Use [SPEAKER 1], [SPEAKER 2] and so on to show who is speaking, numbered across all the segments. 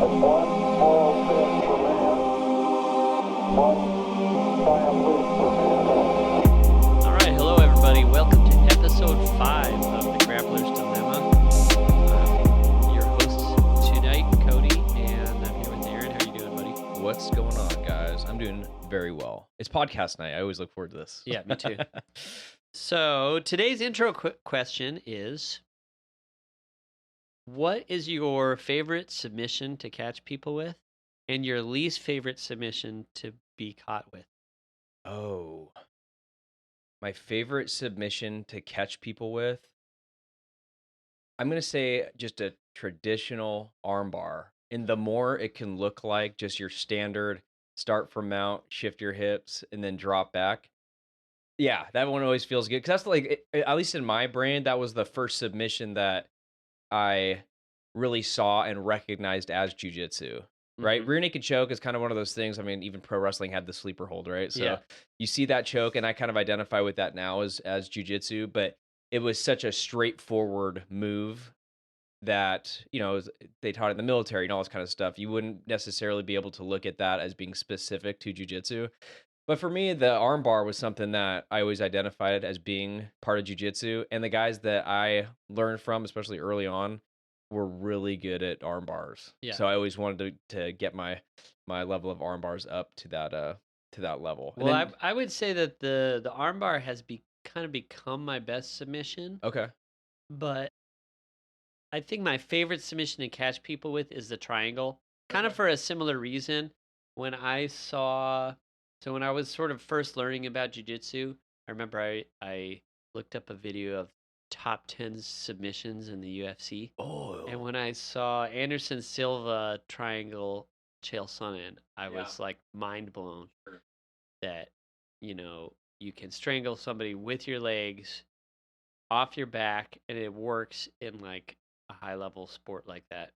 [SPEAKER 1] one small step for man, one giant leap for mankind.
[SPEAKER 2] All right, hello everybody. Welcome to episode 5 of the Grappler's Dilemma. I'm your host tonight, Cody, and I'm here with Aaron. How you doing, buddy?
[SPEAKER 3] What's going on, guys? I'm doing very well. It's podcast night. I always look forward to this.
[SPEAKER 2] Yeah, me too. So today's intro question is, what is your favorite submission to catch people with, and your least favorite submission to be caught with?
[SPEAKER 3] Oh, my favorite submission to catch people with, I'm going to say just a traditional armbar. And the more it can look like just your standard start from mount, shift your hips, and then drop back. Yeah, that one always feels good. Because that's like, at least in my brain, that was the first submission that I really saw and recognized as jiu-jitsu. Right?
[SPEAKER 2] Mhm.
[SPEAKER 3] Rear naked choke is kind of one of those things. I mean, even pro wrestling had the sleeper hold, right? So
[SPEAKER 2] Yeah.
[SPEAKER 3] you see that choke, and I kind of identify with that now as jiu-jitsu, but it was such a straightforward move that, they taught it in the military and all this kind of stuff. You wouldn't necessarily be able to look at that as being specific to jiu-jitsu. But for me, the armbar was something that I always identified as being part of jiu-jitsu. And the guys that I learned from, especially early on, were really good at arm bars.
[SPEAKER 2] Yeah.
[SPEAKER 3] So I always wanted to get my level of arm bars up to that level. And
[SPEAKER 2] Well,
[SPEAKER 3] then-
[SPEAKER 2] I would say that the armbar has kind of become my best submission,
[SPEAKER 3] okay.
[SPEAKER 2] but I think my favorite submission to catch people with is the triangle, kind of for a similar reason. When I was sort of first learning about jiu-jitsu, I remember I looked up a video of top 10 submissions in the UFC.
[SPEAKER 3] Oh.
[SPEAKER 2] And when I saw Anderson Silva triangle Chael Sonnen, I was like mind blown that, you can strangle somebody with your legs off your back, and it works in like a high level sport like that.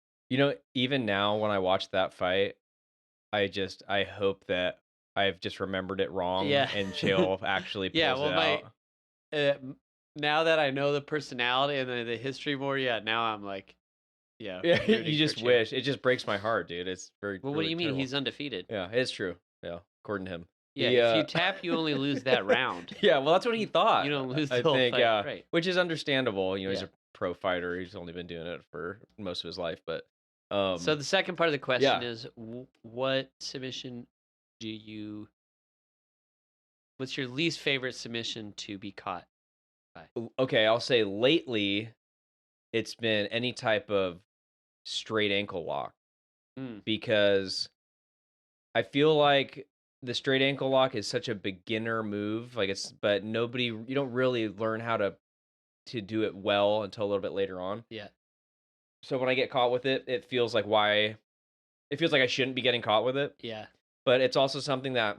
[SPEAKER 3] Even now when I watch that fight, I hope that I've just remembered it wrong,
[SPEAKER 2] Yeah.
[SPEAKER 3] and Chael actually pulls it out.
[SPEAKER 2] Now that I know the personality and the history more, now I'm like,
[SPEAKER 3] Yeah,
[SPEAKER 2] rooting
[SPEAKER 3] you just
[SPEAKER 2] for Chael.
[SPEAKER 3] wish. It just breaks my heart, dude. It's very.
[SPEAKER 2] Well, what
[SPEAKER 3] really
[SPEAKER 2] do you mean?
[SPEAKER 3] terrible.
[SPEAKER 2] He's undefeated.
[SPEAKER 3] Yeah, it's true. Yeah, according to him.
[SPEAKER 2] Yeah, if you tap, you only lose that round.
[SPEAKER 3] Yeah, well, that's what he thought.
[SPEAKER 2] You don't lose the
[SPEAKER 3] I
[SPEAKER 2] whole
[SPEAKER 3] think,
[SPEAKER 2] fight,
[SPEAKER 3] yeah,
[SPEAKER 2] right?
[SPEAKER 3] which is understandable. He's
[SPEAKER 2] Yeah.
[SPEAKER 3] a pro fighter. He's only been doing it for most of his life. But
[SPEAKER 2] So the second part of the question
[SPEAKER 3] yeah.
[SPEAKER 2] is, what submission what's your least favorite submission to be caught by?
[SPEAKER 3] Okay, I'll say lately, it's been any type of straight ankle lock, because I feel like the straight ankle lock is such a beginner move. But you don't really learn how to do it well until a little bit later on.
[SPEAKER 2] Yeah.
[SPEAKER 3] So when I get caught with it, it feels like I shouldn't be getting caught with it.
[SPEAKER 2] Yeah.
[SPEAKER 3] But it's also something that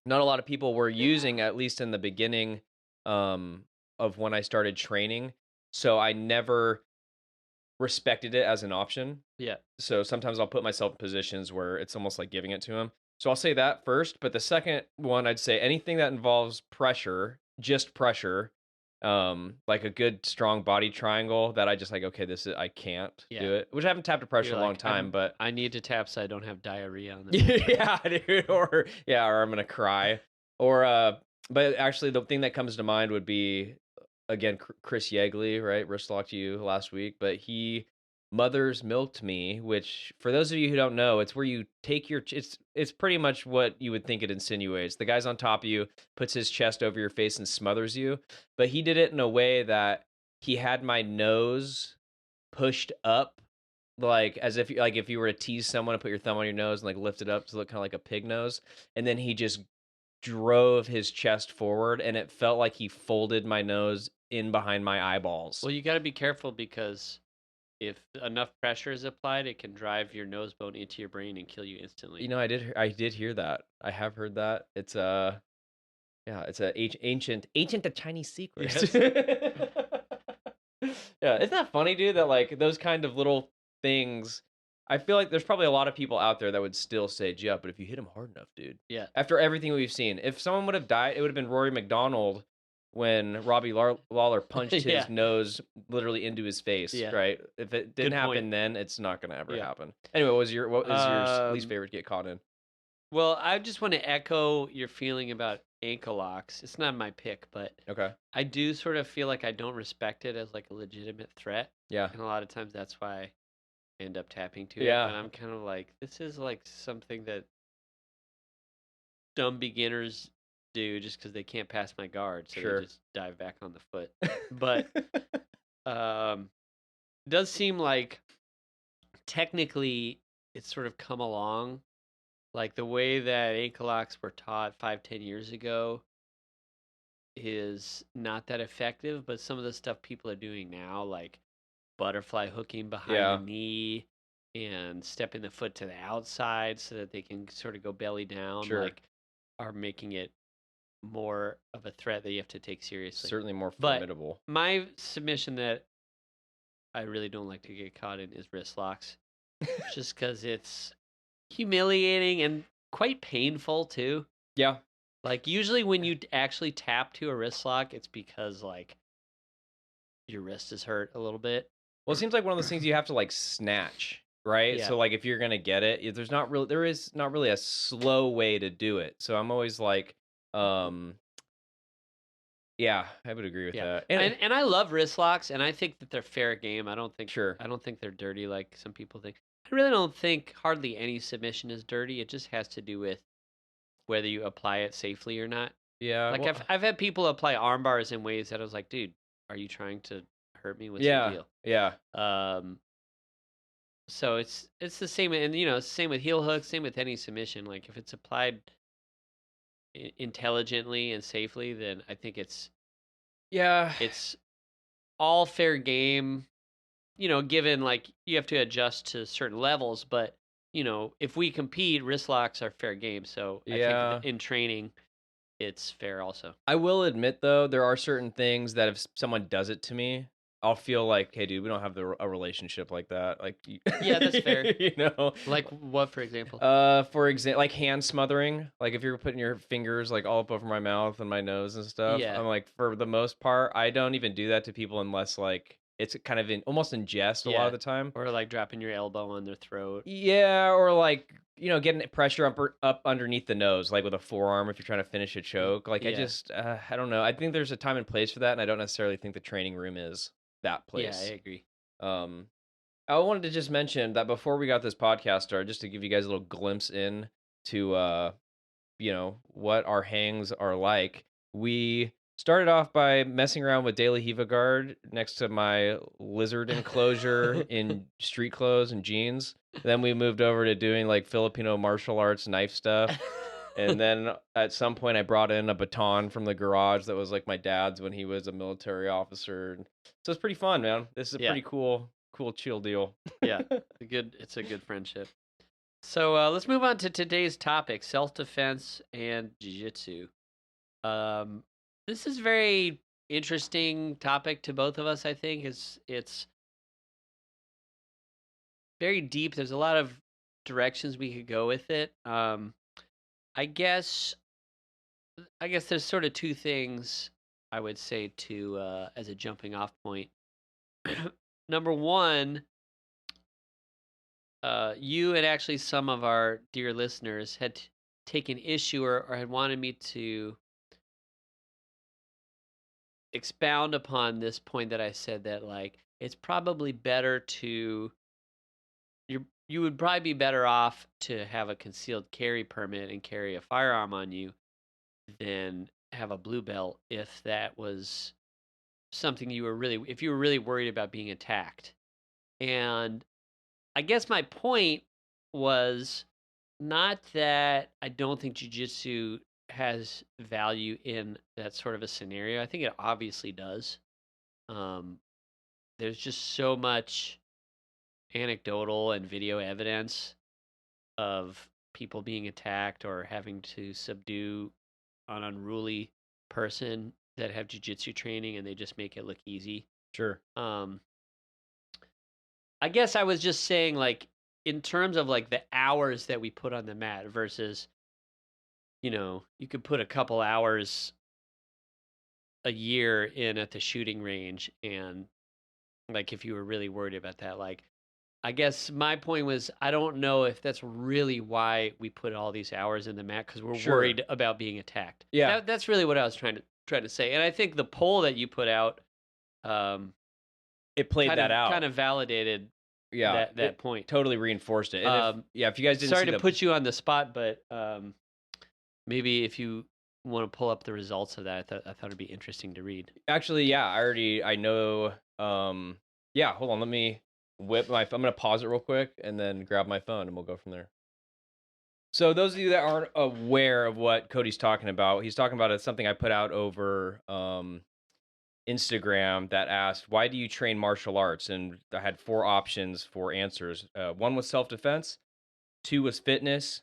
[SPEAKER 3] not a lot of people were using, at least in the beginning of when I started training. So I never respected it as an option.
[SPEAKER 2] Yeah.
[SPEAKER 3] So sometimes I'll put myself in positions where it's almost like giving it to him. So I'll say that first. But the second one, I'd say anything that involves pressure, just pressure, like a good strong body triangle that I just like, okay, I can't do it. Which I haven't tapped to pressure
[SPEAKER 2] You're
[SPEAKER 3] in a long
[SPEAKER 2] like,
[SPEAKER 3] time, but
[SPEAKER 2] I need to tap so I don't have diarrhea on the
[SPEAKER 3] yeah, dude, or I'm gonna cry. But actually, the thing that comes to mind would be, again, Chris Yeagley, right? Wrist locked you last week, but he mother's milked me, which for those of you who don't know, it's where you take it's pretty much what you would think it insinuates. The guy's on top of you, puts his chest over your face and smothers you, but he did it in a way that he had my nose pushed up, like as if you were to tease someone and put your thumb on your nose and like lift it up to look kind of like a pig nose, and then he just drove his chest forward, and it felt like he folded my nose in behind my eyeballs.
[SPEAKER 2] Well, you got to be careful, because if enough pressure is applied, it can drive your nose bone into your brain and kill you instantly.
[SPEAKER 3] I did hear that. I have heard that. It's a ancient Chinese secret.
[SPEAKER 2] Yes.
[SPEAKER 3] Yeah, isn't that funny, dude? That like those kind of little things. I feel like there's probably a lot of people out there that would still say, "Yeah, but if you hit him hard enough, dude."
[SPEAKER 2] Yeah.
[SPEAKER 3] After everything we've seen, if someone would have died, it would have been Rory McDonald when Robbie Lawler punched
[SPEAKER 2] Yeah.
[SPEAKER 3] his nose literally into his face,
[SPEAKER 2] Yeah.
[SPEAKER 3] right? If it didn't
[SPEAKER 2] Good
[SPEAKER 3] happen
[SPEAKER 2] point.
[SPEAKER 3] then, it's not gonna ever
[SPEAKER 2] Yeah.
[SPEAKER 3] happen. Anyway, what is your least
[SPEAKER 2] Um,
[SPEAKER 3] favorite to get caught in?
[SPEAKER 2] Well, I just want to echo your feeling about ankle locks. It's not my pick, but
[SPEAKER 3] Okay.
[SPEAKER 2] I do sort of feel like I don't respect it as like a legitimate threat.
[SPEAKER 3] Yeah.
[SPEAKER 2] And a lot of times that's why I end up tapping to it.
[SPEAKER 3] Yeah.
[SPEAKER 2] But I'm kind of like, this is like something that dumb beginners do just because they can't pass my guard. So
[SPEAKER 3] Sure.
[SPEAKER 2] they just dive back on the foot. But it does seem like technically it's sort of come along. Like the way that ankle locks were taught 5-10 years ago is not that effective, but some of the stuff people are doing now, like butterfly hooking behind
[SPEAKER 3] Yeah.
[SPEAKER 2] the knee and stepping the foot to the outside so that they can sort of go belly down,
[SPEAKER 3] Sure.
[SPEAKER 2] like are making it more of a threat that you have to take seriously.
[SPEAKER 3] Certainly more
[SPEAKER 2] But
[SPEAKER 3] formidable.
[SPEAKER 2] my submission that I really don't like to get caught in is wrist locks, just because it's humiliating and quite painful too.
[SPEAKER 3] Yeah.
[SPEAKER 2] Like usually when you actually tap to a wrist lock, it's because like your wrist is hurt a little bit.
[SPEAKER 3] Well, it seems like one of those things you have to like snatch, right?
[SPEAKER 2] Yeah.
[SPEAKER 3] So like if you're gonna get it, there is not really a slow way to do it. So I'm always like, yeah, I would agree with
[SPEAKER 2] Yeah.
[SPEAKER 3] that.
[SPEAKER 2] And I love wrist locks, and I think that they're fair game.
[SPEAKER 3] Sure.
[SPEAKER 2] I don't think they're dirty like some people think. I really don't think hardly any submission is dirty. It just has to do with whether you apply it safely or not.
[SPEAKER 3] Yeah.
[SPEAKER 2] Like
[SPEAKER 3] well,
[SPEAKER 2] I've had people apply arm bars in ways that I was like, dude, are you trying to hurt me? What's the
[SPEAKER 3] yeah.
[SPEAKER 2] deal?
[SPEAKER 3] Yeah.
[SPEAKER 2] So it's the same, and same with heel hooks, same with any submission. Like if it's applied intelligently and safely, then I think it's
[SPEAKER 3] Yeah.
[SPEAKER 2] all fair game. Given like you have to adjust to certain levels, but if we compete, wrist locks are fair game. So I think
[SPEAKER 3] Yeah.
[SPEAKER 2] that in training, it's fair also.
[SPEAKER 3] I will admit though, there are certain things that if someone does it to me, I'll feel like, hey, dude, we don't have a relationship like that. Like,
[SPEAKER 2] Yeah, that's fair.
[SPEAKER 3] you know,
[SPEAKER 2] Like what, for example?
[SPEAKER 3] for example, like hand smothering. Like if you're putting your fingers like all up over my mouth and my nose and stuff,
[SPEAKER 2] Yeah.
[SPEAKER 3] I'm like, for the most part, I don't even do that to people unless like it's kind of almost in jest a lot
[SPEAKER 2] Yeah.
[SPEAKER 3] of the time.
[SPEAKER 2] Or like dropping your elbow on their throat.
[SPEAKER 3] Yeah, or like getting pressure up underneath the nose, like with a forearm if you're trying to finish a choke. Like
[SPEAKER 2] Yeah.
[SPEAKER 3] I don't know. I think there's a time and place for that, and I don't necessarily think the training room is that
[SPEAKER 2] Yeah,
[SPEAKER 3] place.
[SPEAKER 2] I agree.
[SPEAKER 3] I wanted to just mention that before we got this podcast started, just to give you guys a little glimpse in to what our hangs are like. We started off by messing around with De La Hiva guard next to my lizard enclosure in street clothes and jeans. Then we moved over to doing like Filipino martial arts knife stuff. And then at some point I brought in a baton from the garage that was like my dad's when he was a military officer. So it's pretty fun, man. This is a pretty cool chill deal.
[SPEAKER 2] Yeah, it's a good friendship. So let's move on to today's topic: self-defense and jiu-jitsu. This is a very interesting topic to both of us. I think it's very deep. There's a lot of directions we could go with it. I guess there's sort of two things I would say to as a jumping off point. Number one, you and actually some of our dear listeners had taken issue or had wanted me to expound upon this point that I said that like it's probably better to you would probably be better off to have a concealed carry permit and carry a firearm on you than have a blue belt if that was something if you were really worried about being attacked. And I guess my point was not that I don't think jiu-jitsu has value in that sort of a scenario. I think it obviously does. There's just so much anecdotal and video evidence of people being attacked or having to subdue an unruly person that have jiu-jitsu training and they just make it look easy.
[SPEAKER 3] Sure.
[SPEAKER 2] I guess I was just saying, like, in terms of like the hours that we put on the mat versus, you could put a couple hours a year in at the shooting range, and like if you were really worried about that, like I guess my point was I don't know if that's really why we put all these hours in the mat because we're
[SPEAKER 3] Sure.
[SPEAKER 2] worried about being attacked.
[SPEAKER 3] Yeah.
[SPEAKER 2] That's really what I was trying to say, and I think the poll that you put out um,
[SPEAKER 3] It played that out.
[SPEAKER 2] kind of validated
[SPEAKER 3] Yeah,
[SPEAKER 2] that
[SPEAKER 3] it
[SPEAKER 2] point.
[SPEAKER 3] totally reinforced it. And if you guys didn't
[SPEAKER 2] Sorry
[SPEAKER 3] see
[SPEAKER 2] to put you on the spot, but maybe if you want to pull up the results of that, I thought it'd be interesting to read.
[SPEAKER 3] Actually, yeah, I know. Yeah, hold on, let me whip my. I'm gonna pause it real quick and then grab my phone and we'll go from there. So those of you that aren't aware of what Cody's talking about, he's talking about something I put out over Instagram that asked, "Why do you train martial arts?" And I had 4 options for answers. 1 was self-defense, 2 was fitness,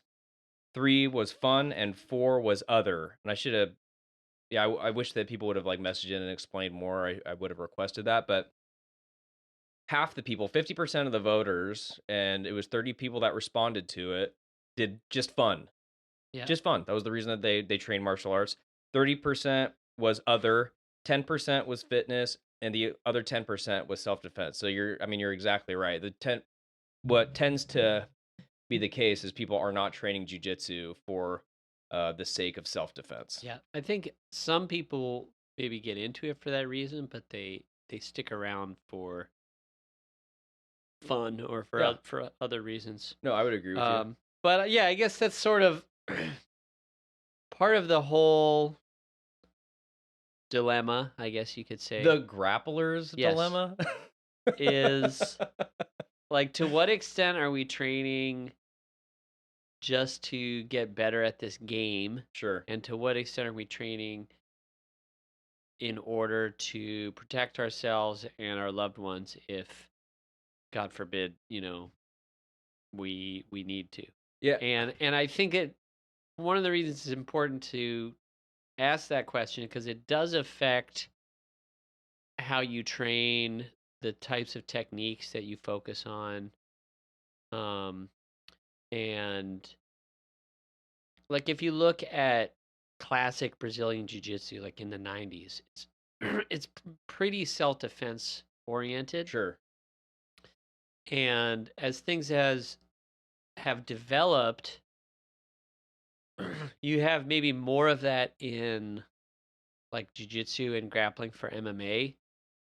[SPEAKER 3] 3 was fun, and 4 was other. And I should have, yeah, I wish that people would have like messaged in and explained more. I would have requested that, but half the people, 50% of the voters, and it was 30 people that responded to it, did just fun.
[SPEAKER 2] Yeah.
[SPEAKER 3] Just fun. That was the reason that they trained martial arts. 30% was other, 10% was fitness, and the other 10% was self-defense. So you're exactly right. What tends to be the case is people are not training jiu-jitsu for the sake of self-defense.
[SPEAKER 2] Yeah, I think some people maybe get into it for that reason, but they stick around for fun or for
[SPEAKER 3] Yeah.
[SPEAKER 2] for other reasons.
[SPEAKER 3] No, I would agree with you.
[SPEAKER 2] But yeah, I guess that's sort of part of the whole dilemma, I guess you could say.
[SPEAKER 3] The grappler's
[SPEAKER 2] Yes.
[SPEAKER 3] dilemma
[SPEAKER 2] is like, to what extent are we training just to get better at this game?
[SPEAKER 3] Sure.
[SPEAKER 2] And to what extent are we training in order to protect ourselves and our loved ones if, God forbid, we need to?
[SPEAKER 3] Yeah.
[SPEAKER 2] And I think one of the reasons it's important to ask that question because it does affect how you train, the types of techniques that you focus on, and like if you look at classic Brazilian jiu-jitsu like in the 90s, it's pretty self-defense oriented.
[SPEAKER 3] Sure.
[SPEAKER 2] And as things have developed, you have maybe more of that in like jiu-jitsu, and grappling for MMA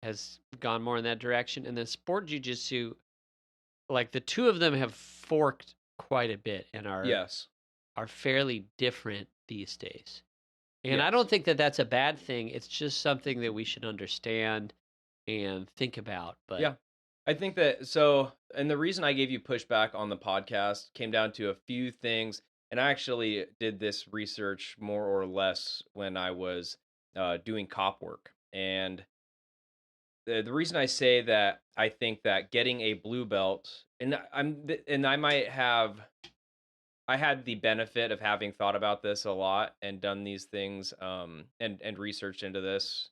[SPEAKER 2] has gone more in that direction. And then sport jiu-jitsu, like the two of them have forked quite a bit and
[SPEAKER 3] Yes.
[SPEAKER 2] are fairly different these days. And I
[SPEAKER 3] Yes.
[SPEAKER 2] don't think that that's a bad thing. It's just something that we should understand and think about. But
[SPEAKER 3] Yeah. I think that so, and the reason I gave you pushback on the podcast came down to a few things. And I actually did this research more or less when I was doing cop work. And the reason I say that I think that getting a blue belt, and I might have, I had the benefit of having thought about this a lot and done these things and researched into this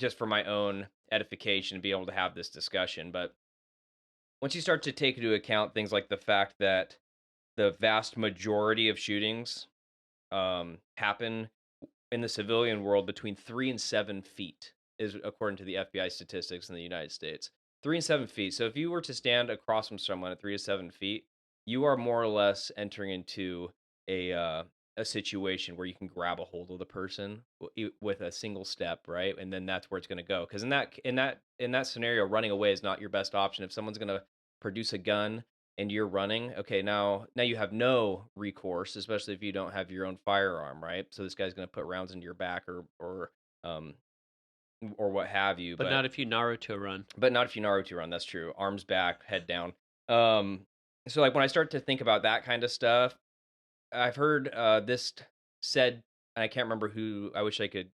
[SPEAKER 3] just for my own edification, be able to have this discussion. But once you start to take into account things like the fact that the vast majority of shootings happen in the civilian world between 3 and 7 feet, is according to the FBI statistics in the United States. 3 and 7 feet. So if you were to stand across from someone at 3 to 7 feet, you are more or less entering into a situation where you can grab a hold of the person with a single step, right? And then that's where it's going to go. Because in that scenario, running away is not your best option. If someone's going to produce a gun and you're running, okay, now you have no recourse, especially if you don't have your own firearm, right? So this guy's going to put rounds into your back or what have you.
[SPEAKER 2] but not if you Naruto run.
[SPEAKER 3] But not if you Naruto run. That's true. Arms back, head down. So like when I start to think about that kind of stuff, I've heard this said, and I can't remember who. I wish I could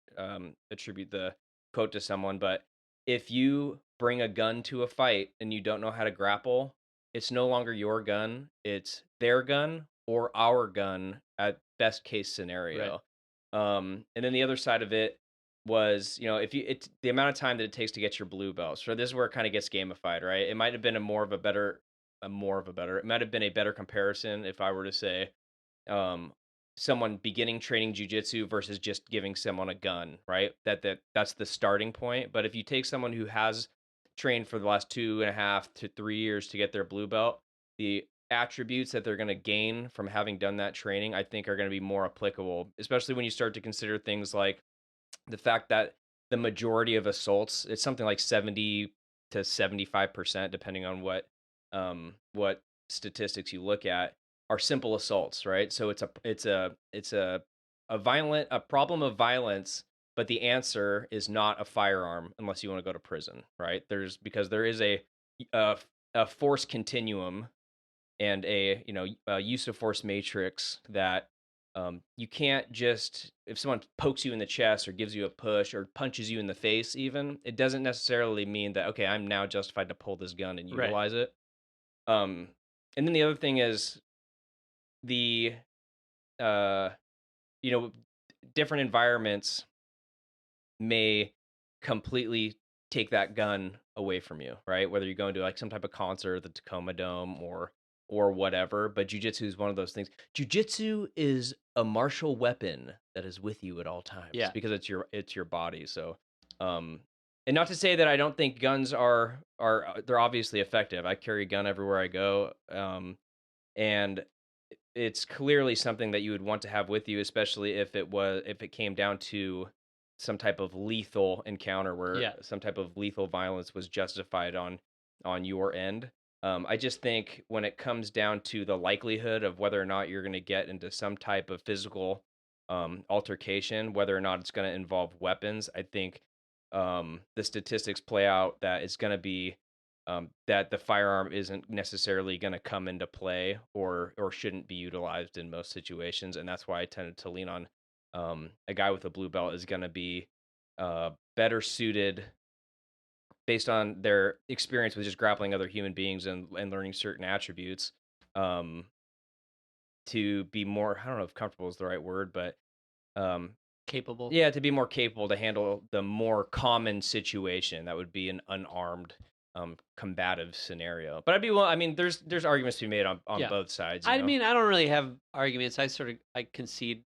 [SPEAKER 3] attribute the quote to someone, but if you bring a gun to a fight and you don't know how to grapple, it's no longer your gun; it's their gun or our gun at best case scenario. And then the other side of it was, if it's the amount of time that it takes to get your blue belt. So this is where it kind of gets gamified, right? It might have been it might have been a better comparison if I were to say, someone beginning training jujitsu versus just giving someone a gun, right? That's the starting point. But if you take someone who has trained for the last 2.5 to 3 years to get their blue belt, the attributes that they're going to gain from having done that training, I think, are going to be more applicable, especially when you start to consider things like the fact that the majority of assaults, it's something like 70 to 75%, depending on what statistics you look at, are simple assaults, right? So it's a problem of violence, but the answer is not a firearm unless you want to go to prison, right? Because there is a, a force continuum and a use of force matrix that you can't just, if someone pokes you in the chest or gives you a push or punches you in the face, even, it doesn't necessarily mean that, okay, I'm now justified to pull this gun and
[SPEAKER 2] Right.
[SPEAKER 3] utilize it. And then the other thing is the, uh, different environments may completely take that gun away from you, right? Whether you're going to like some type of concert, the Tacoma Dome, or whatever. But jujitsu is one of those things. Jujitsu is a martial weapon that is with you at all times,
[SPEAKER 2] Yeah.
[SPEAKER 3] because it's your body. So, and not to say that I don't think guns are they're obviously effective. I carry a gun everywhere I go, and it's clearly something that you would want to have with you, especially if it came down to some type of lethal encounter where
[SPEAKER 2] Yeah.
[SPEAKER 3] some type of lethal violence was justified on your end. I just think when it comes down to the likelihood of whether or not you're going to get into some type of physical altercation, whether or not it's going to involve weapons, I think the statistics play out that it's going to be that the firearm isn't necessarily going to come into play or shouldn't be utilized in most situations, and that's why I tended to lean on a guy with a blue belt is going to be better suited based on their experience with just grappling other human beings and learning certain attributes, to be more, I don't know if comfortable is the right word, but
[SPEAKER 2] Capable.
[SPEAKER 3] yeah, to be more capable to handle the more common situation that would be an unarmed combative scenario. But I mean, there's arguments to be made on
[SPEAKER 2] Yeah.
[SPEAKER 3] both sides.
[SPEAKER 2] I mean, I don't really have arguments. I concede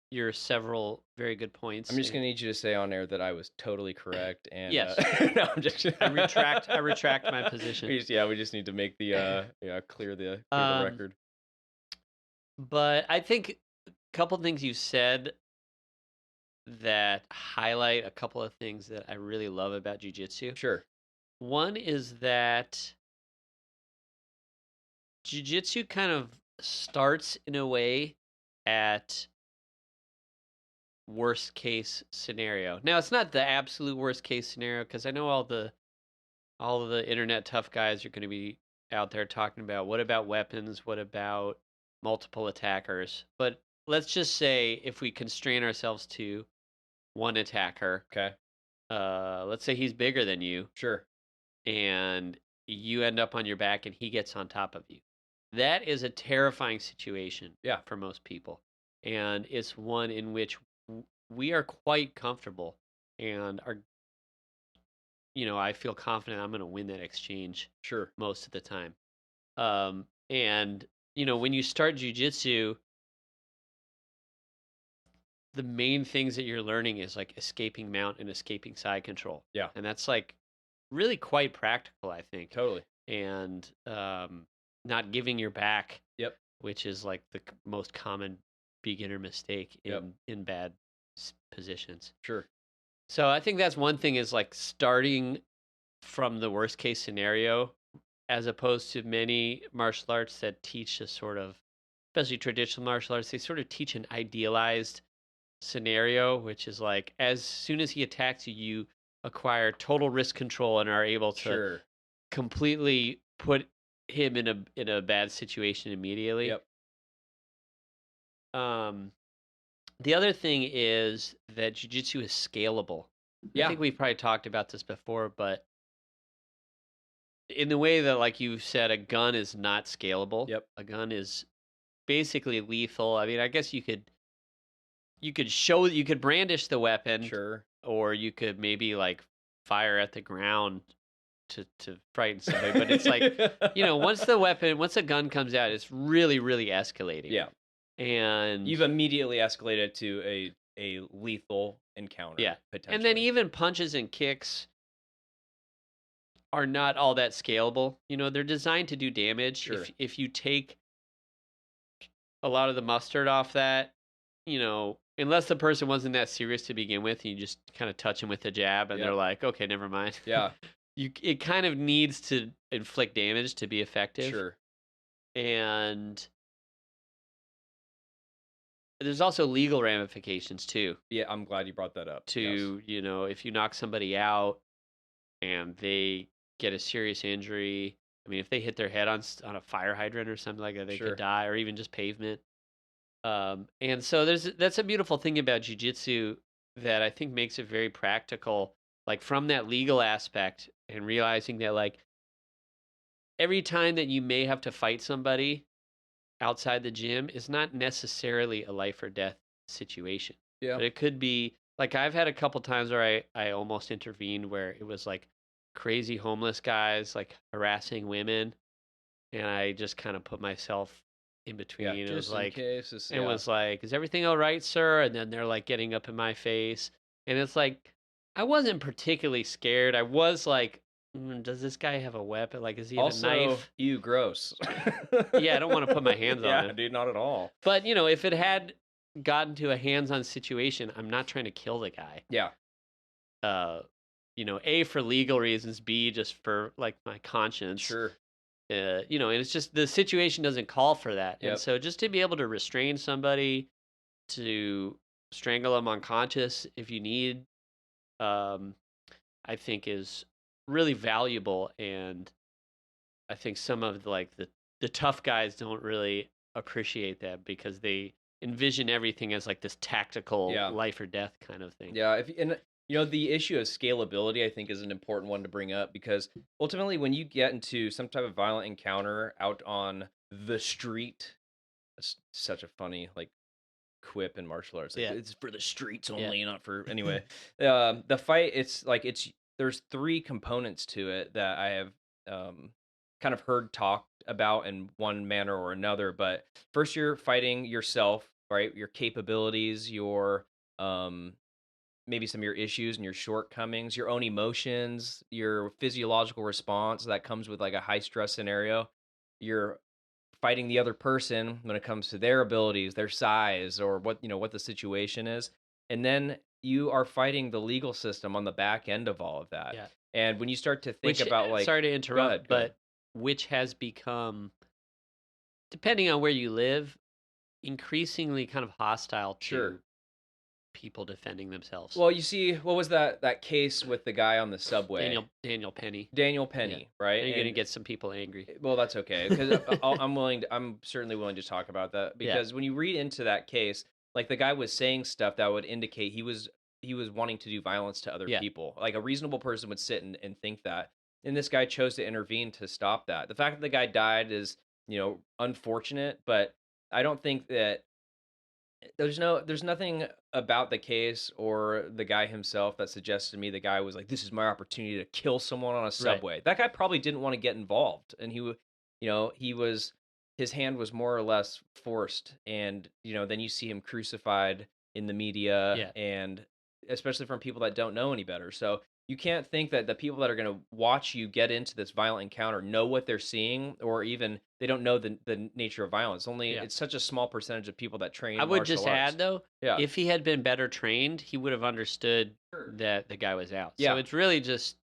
[SPEAKER 2] your several very good points.
[SPEAKER 3] I'm just gonna need you to say on air that I was totally correct. And
[SPEAKER 2] Yes.
[SPEAKER 3] no, I'm just.
[SPEAKER 2] I retract my position.
[SPEAKER 3] We just need to make the clear the record.
[SPEAKER 2] But I think a couple things you said that highlight a couple of things that I really love about jiu-jitsu.
[SPEAKER 3] Sure.
[SPEAKER 2] One is that jiu-jitsu kind of starts in a way at worst case scenario. Now, it's not the absolute worst case scenario, because I know all of the internet tough guys are going to be out there talking about what about weapons, what about multiple attackers. But let's just say if we constrain ourselves to one attacker,
[SPEAKER 3] Okay.
[SPEAKER 2] let's say he's bigger than you,
[SPEAKER 3] Sure.
[SPEAKER 2] and you end up on your back and he gets on top of you. That is a terrifying situation,
[SPEAKER 3] Yeah,
[SPEAKER 2] for most people. And it's one in which we are quite comfortable and are, I feel confident I'm going to win that exchange
[SPEAKER 3] sure.
[SPEAKER 2] most of the time. And, when you start jiu-jitsu, the main things that you're learning is like escaping mount and escaping side control.
[SPEAKER 3] Yeah.
[SPEAKER 2] And that's like really quite practical, I think.
[SPEAKER 3] Totally.
[SPEAKER 2] And not giving your back.
[SPEAKER 3] Yep.
[SPEAKER 2] Which is like the most common beginner mistake in bad positions.
[SPEAKER 3] Sure.
[SPEAKER 2] So I think that's one thing, is like starting from the worst case scenario, as opposed to many martial arts that teach a sort of, especially traditional martial arts, they sort of teach an idealized scenario, which is like, as soon as he attacks you, you acquire total risk control and are able to completely put him in a bad situation immediately.
[SPEAKER 3] Yep.
[SPEAKER 2] The other thing is that jiu-jitsu is scalable.
[SPEAKER 3] Yeah.
[SPEAKER 2] I think we've probably talked about this before, but in the way that, like you said, a gun is not scalable.
[SPEAKER 3] Yep.
[SPEAKER 2] A gun is basically lethal. I mean, I guess you could brandish the weapon.
[SPEAKER 3] Sure.
[SPEAKER 2] Or you could maybe like fire at the ground to frighten somebody. But it's like, once a gun comes out, it's really, really escalating.
[SPEAKER 3] Yeah.
[SPEAKER 2] And
[SPEAKER 3] You've immediately escalated to a lethal encounter,
[SPEAKER 2] yeah.
[SPEAKER 3] potentially.
[SPEAKER 2] And then even punches and kicks are not all that scalable. You know, they're designed to do damage.
[SPEAKER 3] Sure.
[SPEAKER 2] If you take a lot of the mustard off that, you know, unless the person wasn't that serious to begin with, you just kind of touch them with a jab and
[SPEAKER 3] Yep.
[SPEAKER 2] they're like, okay, never mind.
[SPEAKER 3] Yeah,
[SPEAKER 2] It kind of needs to inflict damage to be effective.
[SPEAKER 3] sure.
[SPEAKER 2] And there's also legal ramifications too.
[SPEAKER 3] Yeah, I'm glad you brought that up. Yes.
[SPEAKER 2] To, you know, if you knock somebody out and they get a serious injury, I mean, if they hit their head on a fire hydrant or something like that, they
[SPEAKER 3] Sure.
[SPEAKER 2] could die, or even just pavement. And so that's a beautiful thing about jiu-jitsu that I think makes it very practical, like from that legal aspect, and realizing that like every time that you may have to fight somebody outside the gym is not necessarily a life or death situation.
[SPEAKER 3] Yeah.
[SPEAKER 2] But it could be like I've had a couple times where I almost intervened where it was like crazy homeless guys like harassing women, and I just kind of put myself in between.
[SPEAKER 3] Yeah,
[SPEAKER 2] It
[SPEAKER 3] just
[SPEAKER 2] was
[SPEAKER 3] in
[SPEAKER 2] like
[SPEAKER 3] case. It's,
[SPEAKER 2] it
[SPEAKER 3] yeah.
[SPEAKER 2] was like, is everything all right, sir? And then they're like getting up in my face, and it's like I wasn't particularly scared. I was like, does this guy have a weapon? Like, does he have
[SPEAKER 3] Also,
[SPEAKER 2] a knife?
[SPEAKER 3] you gross.
[SPEAKER 2] Yeah, I don't want to put my hands on
[SPEAKER 3] Yeah,
[SPEAKER 2] him.
[SPEAKER 3] dude, not at all.
[SPEAKER 2] But, you know, if it had gotten to a hands-on situation, I'm not trying to kill the guy.
[SPEAKER 3] Yeah,
[SPEAKER 2] You know, A, for legal reasons, B, just for, like, my conscience.
[SPEAKER 3] sure.
[SPEAKER 2] You know, and it's just the situation doesn't call for that.
[SPEAKER 3] Yep.
[SPEAKER 2] And so just to be able to restrain somebody, to strangle them unconscious if you need, I think is really valuable. And I think some of like the tough guys don't really appreciate that because they envision everything as like this tactical
[SPEAKER 3] Yeah.
[SPEAKER 2] life or death kind of thing.
[SPEAKER 3] Yeah, and you know, the issue of scalability I think is an important one to bring up, because ultimately when you get into some type of violent encounter out on the street, it's such a funny like quip in martial arts. Like,
[SPEAKER 2] Yeah.
[SPEAKER 3] it's for the streets
[SPEAKER 2] Yeah.
[SPEAKER 3] only, not for anyway. The fight, it's like there's three components to it that I have kind of heard talked about in one manner or another. But first, you're fighting yourself, right? Your capabilities, your maybe some of your issues and your shortcomings, your own emotions, your physiological response that comes with like a high stress scenario. You're fighting the other person when it comes to their abilities, their size, or what, you know, what the situation is. And then you are fighting the legal system on the back end of all of that.
[SPEAKER 2] Yeah.
[SPEAKER 3] And when you start to think
[SPEAKER 2] Which,
[SPEAKER 3] about like,
[SPEAKER 2] sorry to interrupt,
[SPEAKER 3] ahead, go
[SPEAKER 2] but
[SPEAKER 3] ahead.
[SPEAKER 2] which has become, depending on where you live, increasingly kind of hostile to
[SPEAKER 3] Sure.
[SPEAKER 2] people defending themselves.
[SPEAKER 3] Well, you see, what was that case with the guy on the subway?
[SPEAKER 2] Daniel Penny.
[SPEAKER 3] Daniel Penny, right?
[SPEAKER 2] You're gonna
[SPEAKER 3] And-
[SPEAKER 2] get some people angry.
[SPEAKER 3] Well, that's okay, because I'm certainly willing to talk about that, because when you read into that case, like the guy was saying stuff that would indicate he was wanting to do violence to other
[SPEAKER 2] Yeah.
[SPEAKER 3] people. Like a reasonable person would sit and think that, and this guy chose to intervene to stop that. The fact that the guy died is, you know, unfortunate, but I don't think that there's nothing about the case or the guy himself that suggests to me the guy was like, this is my opportunity to kill someone on a subway. That guy probably didn't want to get involved, and you know, his hand was more or less forced, and you know, then you see him crucified in the media,
[SPEAKER 2] Yeah.
[SPEAKER 3] and especially from people that don't know any better. So you can't think that the people that are going to watch you get into this violent encounter know what they're seeing, or even they don't know the nature of violence. It's such a small percentage of people that train.
[SPEAKER 2] I would
[SPEAKER 3] martial
[SPEAKER 2] just
[SPEAKER 3] arts.
[SPEAKER 2] add though,
[SPEAKER 3] Yeah.
[SPEAKER 2] if he had been better trained, he would have understood
[SPEAKER 3] Sure.
[SPEAKER 2] that the guy was out.
[SPEAKER 3] Yeah.
[SPEAKER 2] So it's really just,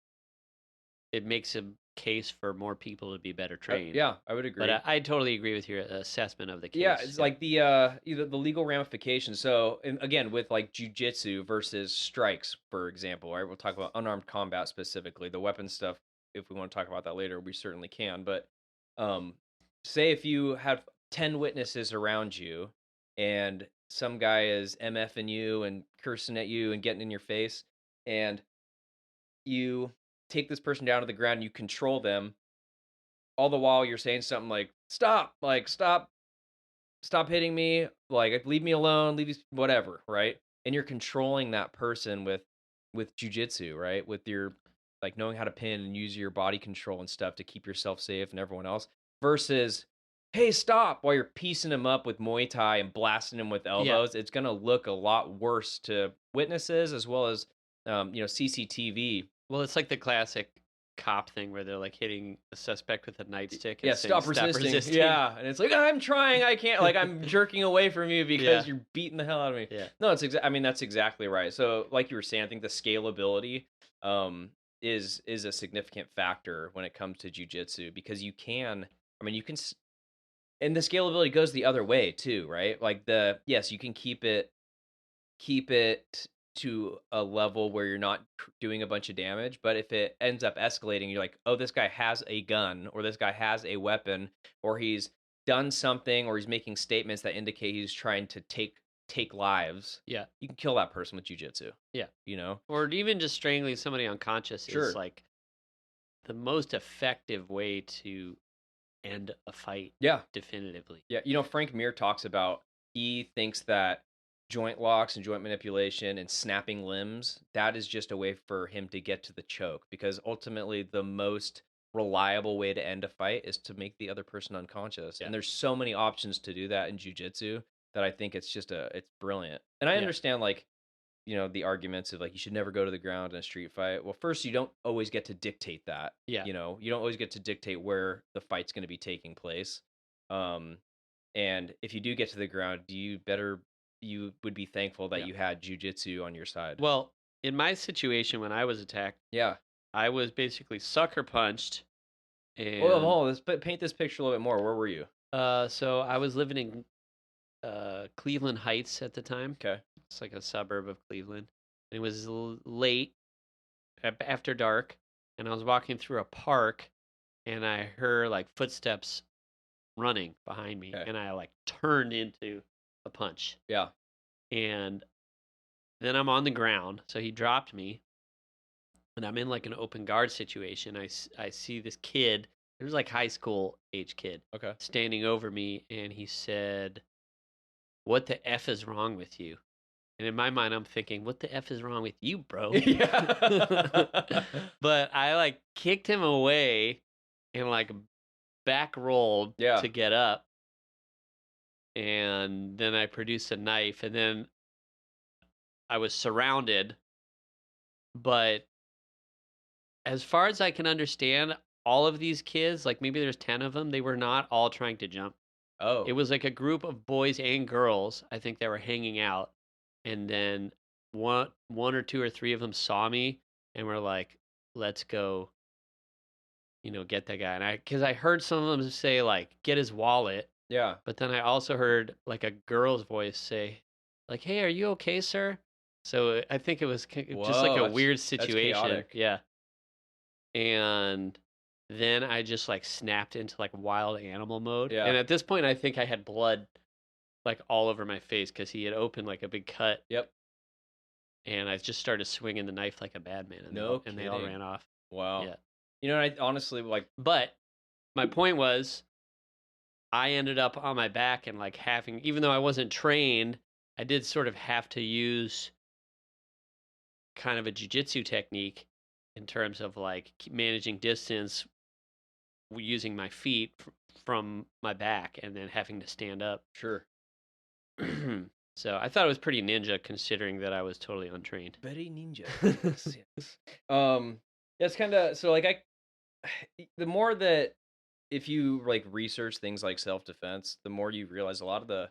[SPEAKER 2] it makes a case for more people to be better trained.
[SPEAKER 3] Yeah, I would agree.
[SPEAKER 2] But I totally agree with your assessment of the case.
[SPEAKER 3] Yeah, it's like the either the legal ramifications. So, and again, with like jujitsu versus strikes, for example, right? We'll talk about unarmed combat specifically. The weapon stuff, if we want to talk about that later, we certainly can. But say if you have 10 witnesses around you, and some guy is MFing you and cursing at you and getting in your face, and you take this person down to the ground, and you control them, all the while you're saying something like stop hitting me, like leave me alone, whatever, right? And you're controlling that person with jujitsu, right? With your like knowing how to pin and use your body control and stuff to keep yourself safe and everyone else, versus hey, stop, while you're piecing him up with Muay Thai and blasting him with elbows, it's going to look a lot worse to witnesses as well as, CCTV.
[SPEAKER 2] Well, it's like the classic cop thing where they're like hitting a suspect with a nightstick and
[SPEAKER 3] Yeah,
[SPEAKER 2] saying,
[SPEAKER 3] stop resisting. Yeah, and it's like, I'm trying, I can't, like, I'm jerking away from you because
[SPEAKER 2] Yeah.
[SPEAKER 3] you're beating the hell out of me.
[SPEAKER 2] Yeah.
[SPEAKER 3] No, I mean, that's exactly right. So, like you were saying, I think the scalability is a significant factor when it comes to jujitsu because you can, I mean, and the scalability goes the other way too, right? Like yes, you can keep it to a level where you're not doing a bunch of damage, but if it ends up escalating, you're like, oh, this guy has a gun or this guy has a weapon or he's done something or he's making statements that indicate he's trying to take lives.
[SPEAKER 2] Yeah.
[SPEAKER 3] You can kill that person with jujitsu.
[SPEAKER 2] Yeah.
[SPEAKER 3] You know?
[SPEAKER 2] Or even just strangling somebody unconscious
[SPEAKER 3] Sure.
[SPEAKER 2] is like the most effective way to end a fight.
[SPEAKER 3] Yeah.
[SPEAKER 2] Definitively.
[SPEAKER 3] Yeah. Frank Mir talks about, he thinks that joint locks and joint manipulation and snapping limbs, that is just a way for him to get to the choke, because ultimately the most reliable way to end a fight is to make the other person unconscious.
[SPEAKER 2] Yeah.
[SPEAKER 3] And there's so many options to do that in jiu-jitsu that I think it's brilliant. And I understand, like, the arguments of, like, you should never go to the ground in a street fight. Well, first, you don't always get to dictate that.
[SPEAKER 2] Yeah.
[SPEAKER 3] You don't always get to dictate where the fight's going to be taking place. And if you do get to the ground, you would be thankful that you had jiu-jitsu on your side.
[SPEAKER 2] Well, in my situation when I was attacked,
[SPEAKER 3] yeah.
[SPEAKER 2] I was basically sucker punched. And
[SPEAKER 3] Let's paint this picture a little bit more. Where were you?
[SPEAKER 2] So I was living in Cleveland Heights at the time.
[SPEAKER 3] Okay.
[SPEAKER 2] It's like a suburb of Cleveland. And it was late, after dark, and I was walking through a park, and I heard like footsteps running behind me,
[SPEAKER 3] Okay.
[SPEAKER 2] and I like turned into a punch.
[SPEAKER 3] Yeah.
[SPEAKER 2] And then I'm on the ground, so he dropped me, and I'm in like an open guard situation. I see this kid, it was like high school age kid,
[SPEAKER 3] Okay.
[SPEAKER 2] standing over me, and he said, "What the F is wrong with you?" And in my mind, I'm thinking, what the F is wrong with you, bro?
[SPEAKER 3] Yeah.
[SPEAKER 2] But I like kicked him away and like back rolled to get up. And then I produced a knife, and then I was surrounded. But as far as I can understand, all of these kids, like maybe there's 10 of them, they were not all trying to jump.
[SPEAKER 3] Oh.
[SPEAKER 2] It was like a group of boys and girls, I think, that were hanging out. And then one or two or three of them saw me and were like, let's go, get that guy. And because I heard some of them say, like, get his wallet.
[SPEAKER 3] Yeah.
[SPEAKER 2] But then I also heard like a girl's voice say, like, hey, are you okay, sir? So I think it was just like a weird situation. Yeah. And then I just like snapped into like wild animal mode.
[SPEAKER 3] Yeah.
[SPEAKER 2] And at this point, I think I had blood like all over my face because he had opened like a big cut.
[SPEAKER 3] Yep.
[SPEAKER 2] And I just started swinging the knife like a bad man. And they all ran off.
[SPEAKER 3] Wow.
[SPEAKER 2] Yeah.
[SPEAKER 3] I honestly, like...
[SPEAKER 2] But my point was, I ended up on my back and like having, even though I wasn't trained, I did sort of have to use kind of a jiu-jitsu technique in terms of like managing distance using my feet from my back and then having to stand up.
[SPEAKER 3] Sure.
[SPEAKER 2] So I thought it was pretty ninja considering that I was totally untrained.
[SPEAKER 3] Very ninja. Yes. That's kind of, so like the more that, if you like research things like self-defense, the more you realize a lot of the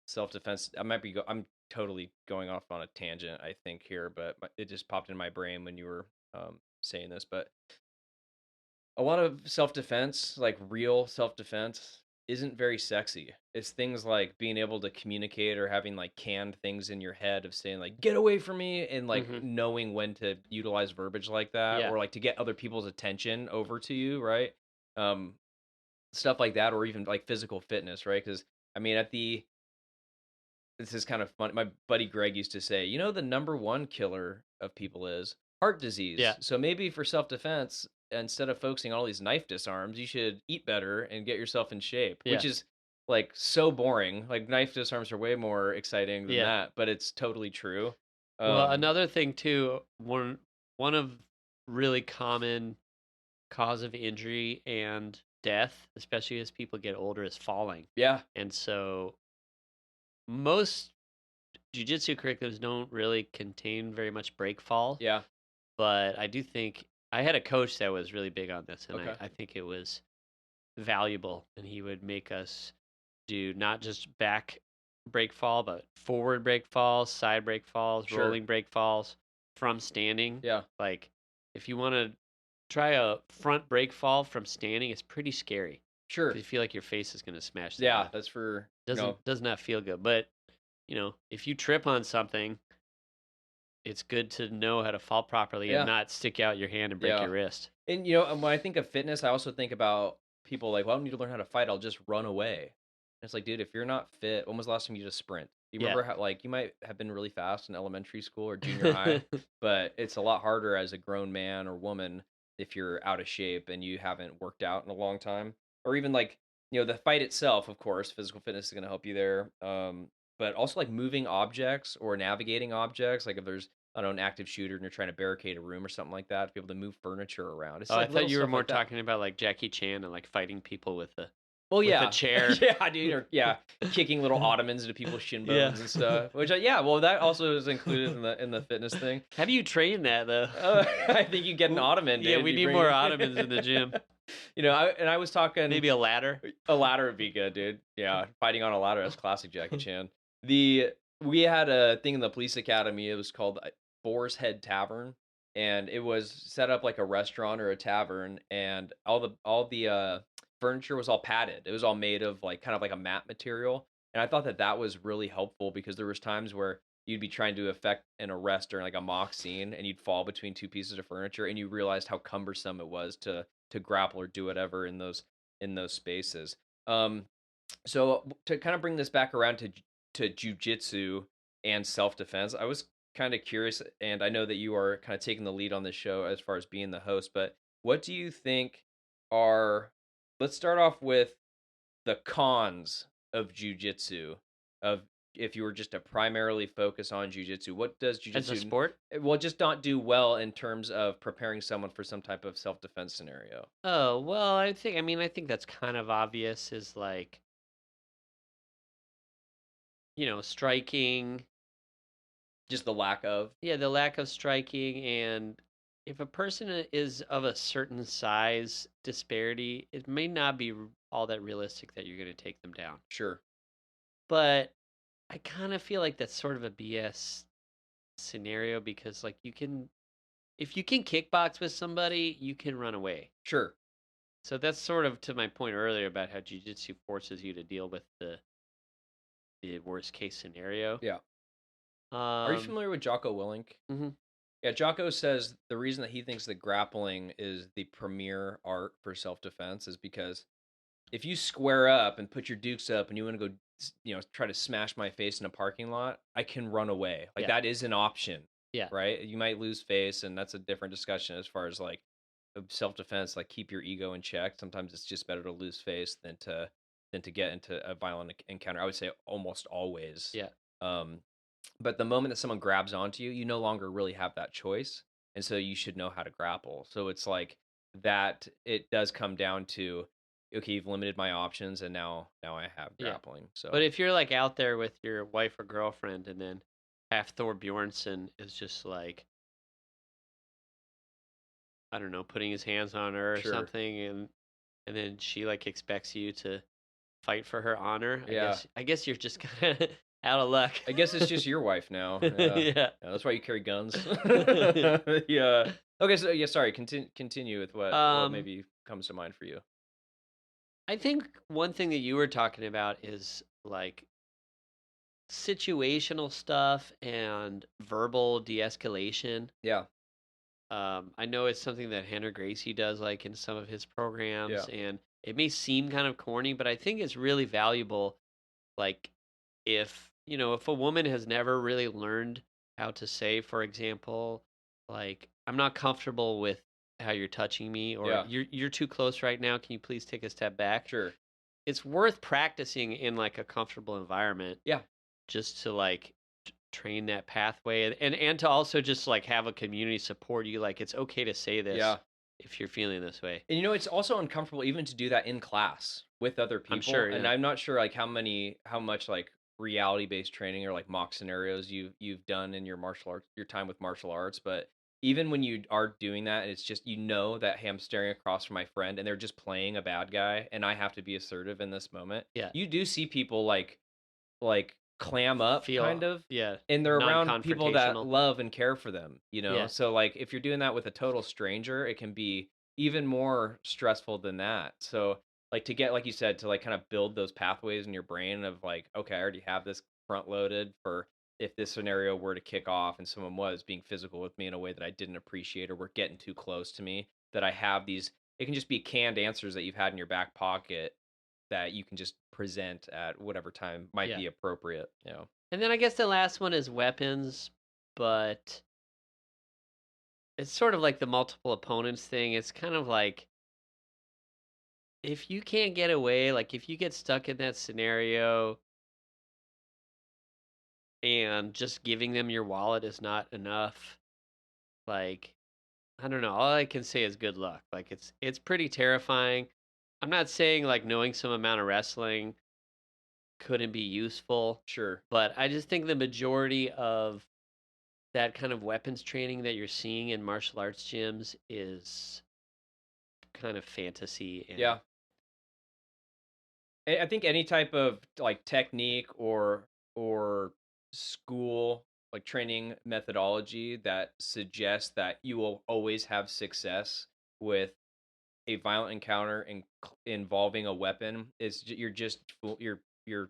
[SPEAKER 3] self-defense, I'm totally going off on a tangent, I think, here, but it just popped in my brain when you were saying this, but a lot of self-defense, like real self-defense, isn't very sexy. It's things like being able to communicate or having like canned things in your head of saying like, get away from me, and like knowing when to utilize verbiage like that, or like to get other people's attention over to you, right? Stuff like that, or even like physical fitness, right? Because I mean, this is kind of fun. My buddy Greg used to say, the number one killer of people is heart disease.
[SPEAKER 2] Yeah.
[SPEAKER 3] So maybe for self-defense, instead of focusing on all these knife disarms, you should eat better and get yourself in shape, which is like so boring. Like knife disarms are way more exciting than that, but it's totally true.
[SPEAKER 2] Well, another thing too, one of really common cause of injury and death, especially as people get older, is falling.
[SPEAKER 3] Yeah.
[SPEAKER 2] And so most jiu-jitsu curriculums don't really contain very much break fall,
[SPEAKER 3] Yeah.
[SPEAKER 2] but I do think I had a coach that was really big on this, and
[SPEAKER 3] Okay.
[SPEAKER 2] I think it was valuable, and he would make us do not just back break fall, but forward break falls, side break falls,
[SPEAKER 3] Sure.
[SPEAKER 2] rolling break falls from standing.
[SPEAKER 3] Yeah.
[SPEAKER 2] Like if you want to try a front break fall from standing, it's pretty scary
[SPEAKER 3] Sure.
[SPEAKER 2] because you feel like your face is going to smash the
[SPEAKER 3] Yeah.
[SPEAKER 2] ground.
[SPEAKER 3] That's for
[SPEAKER 2] Does not feel good. But if you trip on something, it's good to know how to fall properly
[SPEAKER 3] Yeah.
[SPEAKER 2] and not stick out your hand and break
[SPEAKER 3] Yeah.
[SPEAKER 2] your wrist.
[SPEAKER 3] And when I think of fitness, I also think about people like, well, I don't need to learn how to fight. I'll just run away. And it's like, dude, if you're not fit, when was the last time you just sprint? You
[SPEAKER 2] Yeah.
[SPEAKER 3] remember how like you might have been really fast in elementary school or junior high, but it's a lot harder as a grown man or woman if you're out of shape and you haven't worked out in a long time. Or even like, the fight itself, of course, physical fitness is going to help you there. But also like moving objects or navigating objects, like if there's I don't know, an active shooter and you're trying to barricade a room or something like that, to be able to move furniture around. It's
[SPEAKER 2] Oh,
[SPEAKER 3] like
[SPEAKER 2] I
[SPEAKER 3] little
[SPEAKER 2] thought you were
[SPEAKER 3] stuff
[SPEAKER 2] more
[SPEAKER 3] like that.
[SPEAKER 2] talking about like Jackie Chan and like fighting people with a
[SPEAKER 3] Oh
[SPEAKER 2] with
[SPEAKER 3] yeah,
[SPEAKER 2] a chair.
[SPEAKER 3] yeah, dude, or kicking little ottomans into people's shin bones and stuff. Which well, that also is included in the fitness thing.
[SPEAKER 2] How do you train that though?
[SPEAKER 3] I think you get an ottoman.
[SPEAKER 2] Yeah,
[SPEAKER 3] dude.
[SPEAKER 2] we
[SPEAKER 3] You
[SPEAKER 2] need
[SPEAKER 3] bring
[SPEAKER 2] more
[SPEAKER 3] it-
[SPEAKER 2] ottomans in the gym.
[SPEAKER 3] I was talking
[SPEAKER 2] Maybe a ladder.
[SPEAKER 3] a ladder would be good, dude. Yeah, fighting on a ladder, that's classic Jackie Chan. We had a thing in the police academy. It was called Boar's Head Tavern, and it was set up like a restaurant or a tavern, and all the furniture was all padded. It was all made of like kind of like a mat material, and I thought that was really helpful because there was times where you'd be trying to effect an arrest or like a mock scene, and you'd fall between two pieces of furniture, and you realized how cumbersome it was to grapple or do whatever in those spaces. So to kind of bring this back around to jujitsu and self defense, I was kind of curious, and I know that you are kind of taking the lead on this show as far as being the host. But what do you think are? Let's start off with the cons of jujitsu. Of if you were just to primarily focus on jujitsu, what does jujitsu
[SPEAKER 2] As a sport?
[SPEAKER 3] Well, just not do well in terms of preparing someone for some type of self defense scenario.
[SPEAKER 2] Oh, well, I think that's kind of obvious is like, striking.
[SPEAKER 3] Just the lack of.
[SPEAKER 2] Yeah, the lack of striking, and if a person is of a certain size disparity, it may not be all that realistic that you're going to take them down.
[SPEAKER 3] Sure.
[SPEAKER 2] But I kind of feel like that's sort of a BS scenario because like if you can kickbox with somebody, you can run away.
[SPEAKER 3] Sure.
[SPEAKER 2] So that's sort of to my point earlier about how jiu-jitsu forces you to deal with the worst case scenario.
[SPEAKER 3] Yeah. Are you familiar with Jocko Willink?
[SPEAKER 2] Mhm.
[SPEAKER 3] Yeah, Jocko says the reason that he thinks that grappling is the premier art for self-defense is because if you square up and put your dukes up and you want to go, try to smash my face in a parking lot, I can run away. Like
[SPEAKER 2] Yeah.
[SPEAKER 3] that is an option.
[SPEAKER 2] Yeah.
[SPEAKER 3] Right? You might lose face, and that's a different discussion as far as like self-defense, like keep your ego in check. Sometimes it's just better to lose face than to get into a violent encounter. I would say almost always.
[SPEAKER 2] Yeah.
[SPEAKER 3] But the moment that someone grabs onto you, you no longer really have that choice. And so you should know how to grapple. So it's like that it does come down to, okay, you've limited my options and now I have
[SPEAKER 2] Yeah.
[SPEAKER 3] grappling. So
[SPEAKER 2] But if you're like out there with your wife or girlfriend and then half Thor Bjornsson is just like, I don't know, putting his hands on her or
[SPEAKER 3] Sure.
[SPEAKER 2] something, and then she like expects you to fight for her honor.
[SPEAKER 3] Yeah.
[SPEAKER 2] I guess you're just kind of out of luck.
[SPEAKER 3] I guess it's just your wife now. Yeah.
[SPEAKER 2] Yeah.
[SPEAKER 3] Yeah, that's why you carry guns. Yeah. Okay, so yeah, sorry, continue with what maybe comes to mind for you.
[SPEAKER 2] I think one thing that you were talking about is like situational stuff and verbal de-escalation.
[SPEAKER 3] Yeah.
[SPEAKER 2] I know it's something that Henry Gracie does like in some of his programs,
[SPEAKER 3] Yeah.
[SPEAKER 2] and it may seem kind of corny, but I think it's really valuable. Like if a woman has never really learned how to say, for example, like I'm not comfortable with how you're touching me, or
[SPEAKER 3] Yeah.
[SPEAKER 2] you're too close right now. Can you please take a step back?
[SPEAKER 3] Sure.
[SPEAKER 2] It's worth practicing in like a comfortable environment.
[SPEAKER 3] Yeah.
[SPEAKER 2] Just to like train that pathway and to also just like have a community support you. Like it's okay to say this.
[SPEAKER 3] Yeah.
[SPEAKER 2] if you're feeling this way.
[SPEAKER 3] And it's also uncomfortable even to do that in class with other people.
[SPEAKER 2] I'm sure,
[SPEAKER 3] And
[SPEAKER 2] yeah.
[SPEAKER 3] I'm not sure like how much like reality based training or like mock scenarios you've done in your martial arts, your time with martial arts, but even when you are doing that, and it's just that hey, I'm staring across from my friend and they're just playing a bad guy, and I have to be assertive in this moment.
[SPEAKER 2] Yeah.
[SPEAKER 3] You do see people like clam up kind
[SPEAKER 2] Feel,
[SPEAKER 3] of,
[SPEAKER 2] yeah,
[SPEAKER 3] and they're around people that
[SPEAKER 2] non-confrontational.
[SPEAKER 3] love and care for them,
[SPEAKER 2] Yeah.
[SPEAKER 3] so like if you're doing that with a total stranger, it can be even more stressful than that. So like to get, like you said, to like kind of build those pathways in your brain of like, okay, I already have this front loaded for if this scenario were to kick off and someone was being physical with me in a way that I didn't appreciate or were getting too close to me, that I have these, it can just be canned answers that you've had in your back pocket that you can just present at whatever time might
[SPEAKER 2] Yeah.
[SPEAKER 3] be appropriate.
[SPEAKER 2] And then I guess the last one is weapons, but it's sort of like the multiple opponents thing. It's kind of like if you can't get away, like if you get stuck in that scenario and just giving them your wallet is not enough, like I don't know, all I can say is good luck. Like it's pretty terrifying. I'm not saying like knowing some amount of wrestling couldn't be useful,
[SPEAKER 3] Sure.
[SPEAKER 2] but I just think the majority of that kind of weapons training that you're seeing in martial arts gyms is kind of fantasy and
[SPEAKER 3] Yeah. I think any type of like technique or school like training methodology that suggests that you will always have success with a violent encounter involving a weapon is you're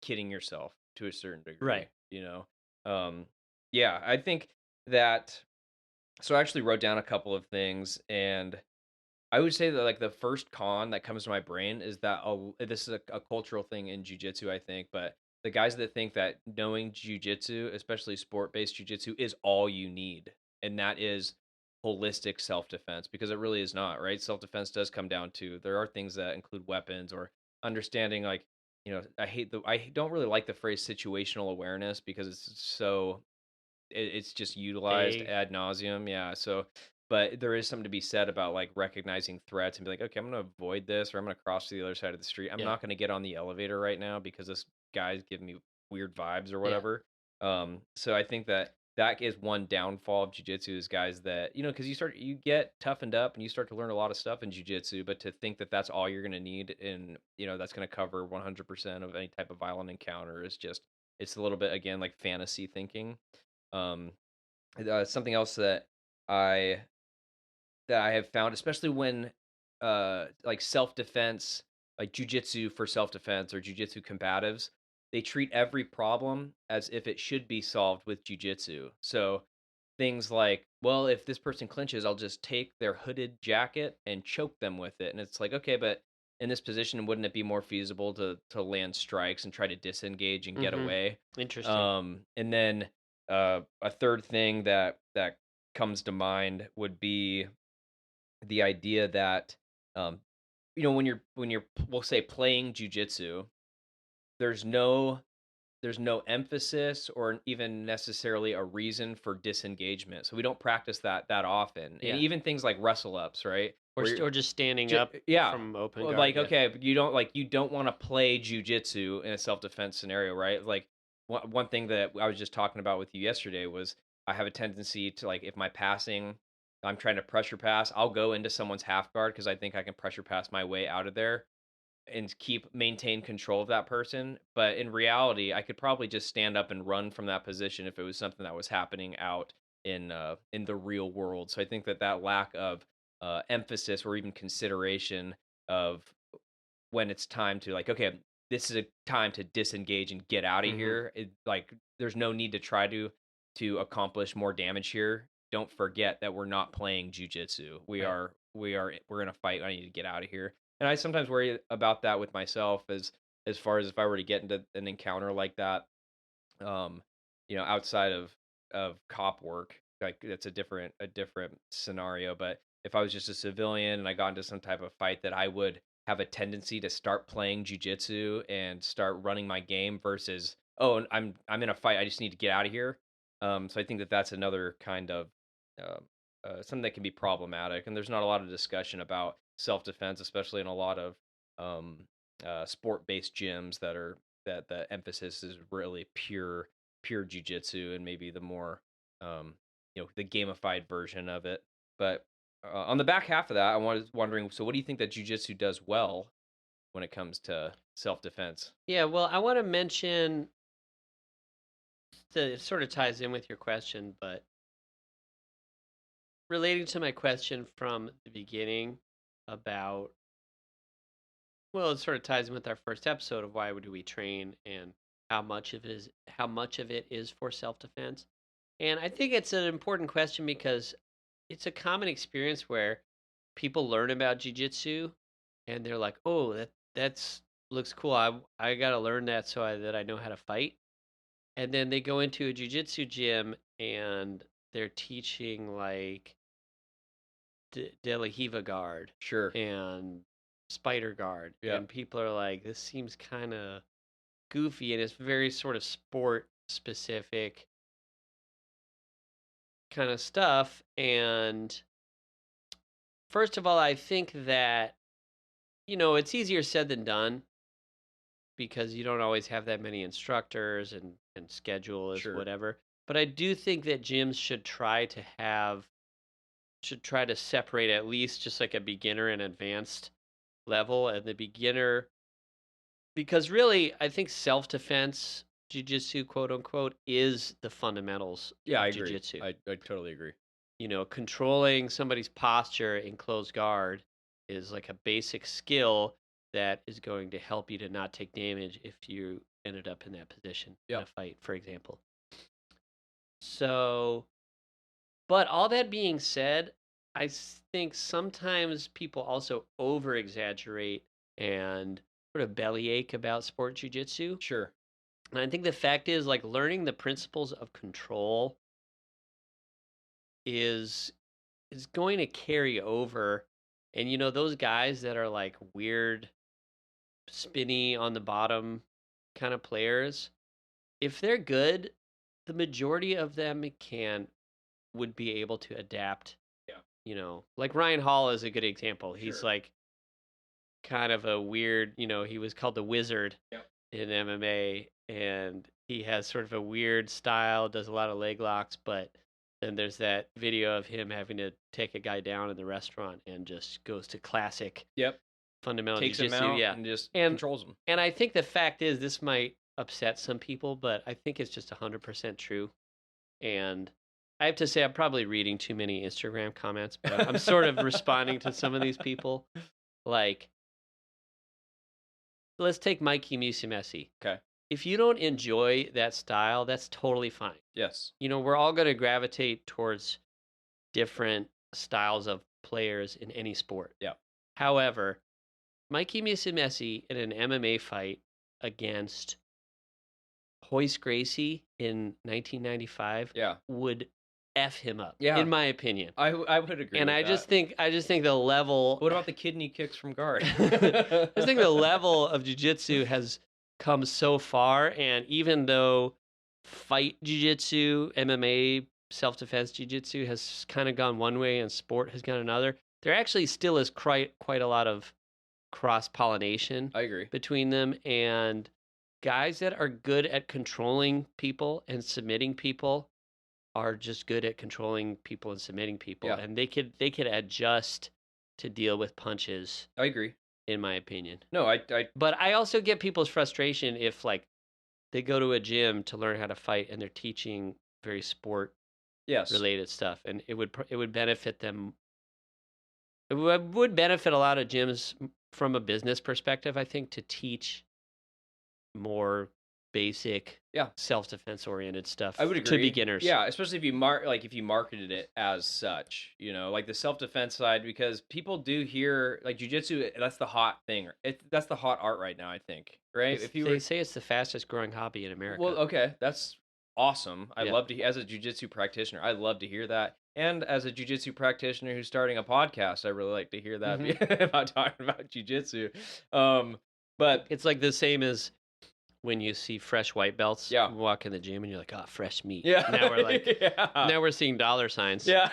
[SPEAKER 3] kidding yourself to a certain degree.
[SPEAKER 2] right.
[SPEAKER 3] Um yeah, I think that, so I actually wrote down a couple of things, and I would say that like the first con that comes to my brain is that this is a cultural thing in jujitsu, I think, but the guys that think that knowing jujitsu, especially sport-based jujitsu, is all you need, and that is holistic self-defense, because it really is not, right? Self-defense does come down to, there are things that include weapons or understanding, like, I don't really like the phrase situational awareness because it's so it's just utilized
[SPEAKER 2] Vague.
[SPEAKER 3] ad nauseum. Yeah. So, but there is something to be said about like recognizing threats and be like, okay, I'm going to avoid this, or I'm going to cross to the other side of the street. I'm
[SPEAKER 2] Yeah.
[SPEAKER 3] not going to get on the elevator right now because this guy's giving me weird vibes or
[SPEAKER 2] Yeah.
[SPEAKER 3] whatever. So I think that is one downfall of jujitsu, is guys that, because you get toughened up and you start to learn a lot of stuff in jujitsu, but to think that that's all you're going to need, and that's going to cover 100% of any type of violent encounter is just, it's a little bit, again, like fantasy thinking. Um, Something else I that I have found, especially when like self defense, like jujitsu for self defense or jujitsu combatives, they treat every problem as if it should be solved with jujitsu. So things like, well, if this person clinches, I'll just take their hooded jacket and choke them with it. And it's like, okay, but in this position, wouldn't it be more feasible to land strikes and try to disengage and get
[SPEAKER 2] Mm-hmm.
[SPEAKER 3] away?
[SPEAKER 2] Interesting.
[SPEAKER 3] And then a third thing that comes to mind would be the idea that, um, when you're we'll say playing jujitsu, there's no there's no emphasis or even necessarily a reason for disengagement. So we don't practice that often. And
[SPEAKER 2] Yeah.
[SPEAKER 3] even things like wrestle ups, right?
[SPEAKER 2] Or just standing up
[SPEAKER 3] Yeah.
[SPEAKER 2] from open
[SPEAKER 3] Well,
[SPEAKER 2] guard.
[SPEAKER 3] like,
[SPEAKER 2] Yeah.
[SPEAKER 3] okay, but you don't want to play jujitsu in a self defense scenario, right? Like one thing that I was just talking about with you yesterday was, I have a tendency to, like, if my passing, I'm trying to pressure pass, I'll go into someone's half guard because I think I can pressure pass my way out of there and maintain control of that person. But in reality, I could probably just stand up and run from that position if it was something that was happening out in the real world. So I think that lack of emphasis or even consideration of when it's time to, like, okay, this is a time to disengage and get out of
[SPEAKER 2] Mm-hmm.
[SPEAKER 3] here. Like, there's no need to try to accomplish more damage here. Don't forget that we're not playing jujitsu.
[SPEAKER 2] Right.
[SPEAKER 3] We're in a fight. I need to get out of here. And I sometimes worry about that with myself, as far as if I were to get into an encounter like that, um, outside of cop work, like it's a different scenario. But if I was just a civilian and I got into some type of fight, that I would have a tendency to start playing jujitsu and start running my game versus, oh, and I'm in a fight, I just need to get out of here. So I think that's another kind of something that can be problematic, and there's not a lot of discussion about self-defense, especially in a lot of um, sport-based gyms that the emphasis is really pure jiu-jitsu and maybe the more um, the gamified version of it. But on the back half of that, I was wondering, so what do you think that jiu-jitsu does well when it comes to self-defense?
[SPEAKER 2] Yeah, well, I want to mention that it sort of ties in with your question, but relating to my question from the beginning about, well, it sort of ties in with our first episode of why do we train and how much of it is for self-defense. And I think it's an important question because it's a common experience where people learn about jiu-jitsu and they're like, "Oh, that's looks cool. I got to learn that that I know how to fight." And then they go into a jiu-jitsu gym and they're teaching like De La Hiva guard
[SPEAKER 3] Sure.
[SPEAKER 2] and spider guard,
[SPEAKER 3] Yeah.
[SPEAKER 2] and people are like, "This seems kind of goofy," and it's very sort of sport specific kind of stuff. And first of all, I think that it's easier said than done because you don't always have that many instructors and schedule is
[SPEAKER 3] Sure.
[SPEAKER 2] whatever. But I do think that gyms should try to separate at least just like a beginner and advanced level. And the beginner, because really I think self-defense jiu-jitsu, quote unquote, is the fundamentals
[SPEAKER 3] Yeah, I
[SPEAKER 2] of
[SPEAKER 3] agree.
[SPEAKER 2] jiu-jitsu.
[SPEAKER 3] I totally agree.
[SPEAKER 2] Controlling somebody's posture in closed guard is like a basic skill that is going to help you to not take damage if you ended up in that position in a fight, for example. So, but all that being said, I think sometimes people also over exaggerate and sort of bellyache about sport jiu-jitsu.
[SPEAKER 3] Sure.
[SPEAKER 2] And I think the fact is, like, learning the principles of control is going to carry over. And those guys that are like weird, spinny on the bottom kind of players, if they're good, the majority of them would be able to adapt.
[SPEAKER 3] Yeah.
[SPEAKER 2] Like Ryan Hall is a good example. He's
[SPEAKER 3] Sure.
[SPEAKER 2] like kind of a weird, he was called the Wizard in MMA, and he has sort of a weird style, does a lot of leg locks, but then there's that video of him having to take a guy down in the restaurant and just goes to classic fundamental
[SPEAKER 3] Takes him
[SPEAKER 2] jiu-jitsu.
[SPEAKER 3] out and just controls him.
[SPEAKER 2] And I think the fact is, this might upset some people, but I think it's just 100% true. And I have to say, I'm probably reading too many Instagram comments, but I'm sort of responding to some of these people. Like, let's take Mikey Musumeci.
[SPEAKER 3] Okay.
[SPEAKER 2] If you don't enjoy that style, that's totally fine.
[SPEAKER 3] Yes.
[SPEAKER 2] We're all going to gravitate towards different styles of players in any sport.
[SPEAKER 3] Yeah.
[SPEAKER 2] However, Mikey Musumeci in an MMA fight against Royce Gracie in 1995 would F him up, in my opinion.
[SPEAKER 3] I would agree.
[SPEAKER 2] And
[SPEAKER 3] with
[SPEAKER 2] I
[SPEAKER 3] that.
[SPEAKER 2] just think the level.
[SPEAKER 3] What about the kidney kicks from guard?
[SPEAKER 2] I just think the level of jiu-jitsu has come so far, and even though fight jiu-jitsu, MMA, self-defense jiu-jitsu has kind of gone one way and sport has gone another, there actually still is quite a lot of cross-pollination.
[SPEAKER 3] I agree.
[SPEAKER 2] Between them, and guys that are good at controlling people and submitting people are just good at controlling people and submitting people, and they could adjust to deal with punches.
[SPEAKER 3] I agree.
[SPEAKER 2] In my opinion.
[SPEAKER 3] No,
[SPEAKER 2] But I also get people's frustration if like they go to a gym to learn how to fight and they're teaching very sport related stuff, and it would benefit them. It would benefit a lot of gyms from a business perspective, I think, to teach more basic self-defense oriented stuff.
[SPEAKER 3] I would agree.
[SPEAKER 2] To beginners.
[SPEAKER 3] Yeah, especially if you marketed it as such, like the self-defense side, because people do hear like jiu-jitsu, that's the hot thing. That's the hot art right now, I think. Right?
[SPEAKER 2] They say it's the fastest growing hobby in America.
[SPEAKER 3] Well, okay, that's awesome. I love to, as a jiu-jitsu practitioner, I love to hear that. And as a jiu-jitsu practitioner who's starting a podcast, I really like to hear that about talking about jiu-jitsu. But
[SPEAKER 2] it's like the same as when you see fresh white belts
[SPEAKER 3] Yeah.
[SPEAKER 2] walk in the gym and you're like, oh, fresh meat.
[SPEAKER 3] Yeah.
[SPEAKER 2] Now we're like,
[SPEAKER 3] yeah.
[SPEAKER 2] now we're seeing dollar signs.
[SPEAKER 3] Yeah.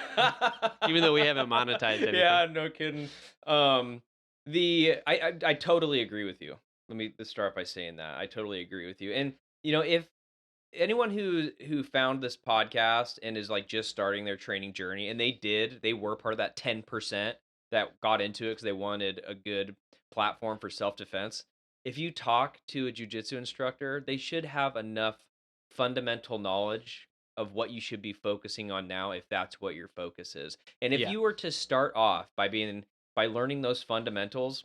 [SPEAKER 2] Even though we haven't monetized anything.
[SPEAKER 3] Yeah, no kidding. I totally agree with you. Let me start by saying that. I totally agree with you. And if anyone who found this podcast and is like just starting their training journey, and they were part of that 10% that got into it because they wanted a good platform for self-defense. If you talk to a jiu-jitsu instructor, they should have enough fundamental knowledge of what you should be focusing on now if that's what your focus is. And if
[SPEAKER 2] Yeah.
[SPEAKER 3] you were to start off by learning those fundamentals,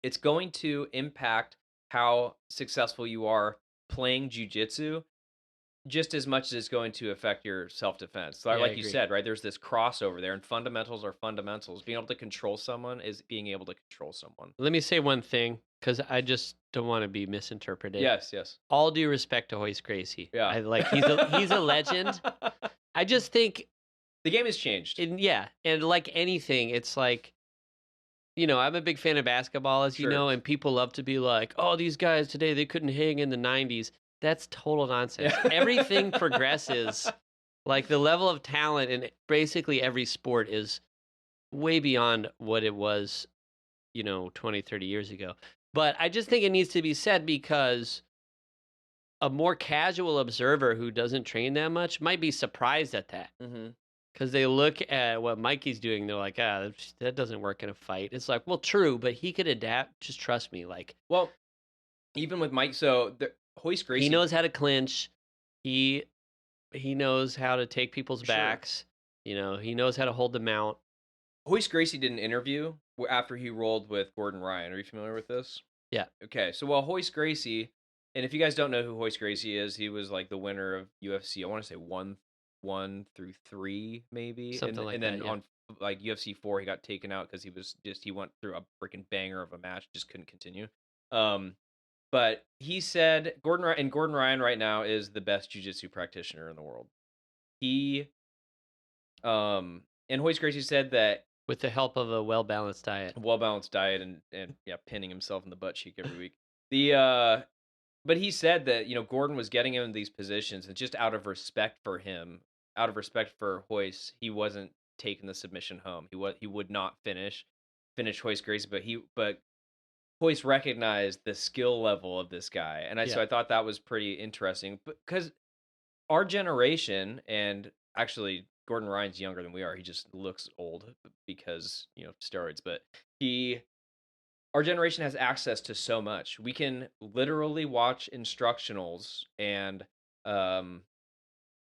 [SPEAKER 3] it's going to impact how successful you are playing jiu-jitsu just as much as it's going to affect your self-defense. So
[SPEAKER 2] Yeah, I
[SPEAKER 3] like you
[SPEAKER 2] agree.
[SPEAKER 3] said, right, there's this crossover there, and fundamentals are fundamentals. Being able to control someone is being able to control someone.
[SPEAKER 2] Let me say one thing, because I just don't want to be misinterpreted.
[SPEAKER 3] Yes.
[SPEAKER 2] All due respect to Hoist Gracie.
[SPEAKER 3] Yeah.
[SPEAKER 2] I like he's a legend. I just think
[SPEAKER 3] The game has changed.
[SPEAKER 2] and like anything, it's like, I'm a big fan of basketball, as you
[SPEAKER 3] Sure.
[SPEAKER 2] know, and people love to be like, oh, these guys today, they couldn't hang in the 90s. That's total nonsense.
[SPEAKER 3] Yeah.
[SPEAKER 2] Everything progresses. Like the level of talent in basically every sport is way beyond what it was, 20, 30 years ago. But I just think it needs to be said because a more casual observer who doesn't train that much might be surprised at that.
[SPEAKER 3] Mm-hmm.
[SPEAKER 2] Because they look at what Mikey's doing, they're like, that doesn't work in a fight. It's like, well, true, but he could adapt. Just trust me. Like,
[SPEAKER 3] Well, even with Mike, so Hoist Gracie,
[SPEAKER 2] he knows how to clinch. He knows how to take people's
[SPEAKER 3] Sure.
[SPEAKER 2] backs. He knows how to hold the mount.
[SPEAKER 3] Hoist Gracie did an interview after he rolled with Gordon Ryan. Are you familiar with this?
[SPEAKER 2] Yeah.
[SPEAKER 3] Okay, so while Hoist Gracie, and if you guys don't know who Hoist Gracie is, he was like the winner of UFC. I want to say 1 through 3, maybe
[SPEAKER 2] Something like
[SPEAKER 3] and then
[SPEAKER 2] that, yeah.
[SPEAKER 3] on like UFC 4, he got taken out because he went through a freaking banger of a match, just couldn't continue. But he said Gordon Ryan right now is the best jiu-jitsu practitioner in the world. He and Hoist Gracie said that
[SPEAKER 2] With the help of a well-balanced diet.
[SPEAKER 3] well-balanced diet and yeah, pinning himself in the butt cheek every week. But he said that Gordon was getting him in these positions, and just out of respect for him, out of respect for Hoist, he wasn't taking the submission home. He would not finish Hoist Gracie, but Hoist recognized the skill level of this guy, and so I thought that was pretty interesting because our generation, and actually Gordon Ryan's younger than we are. He just looks old because steroids, but our generation has access to so much. We can literally watch instructionals and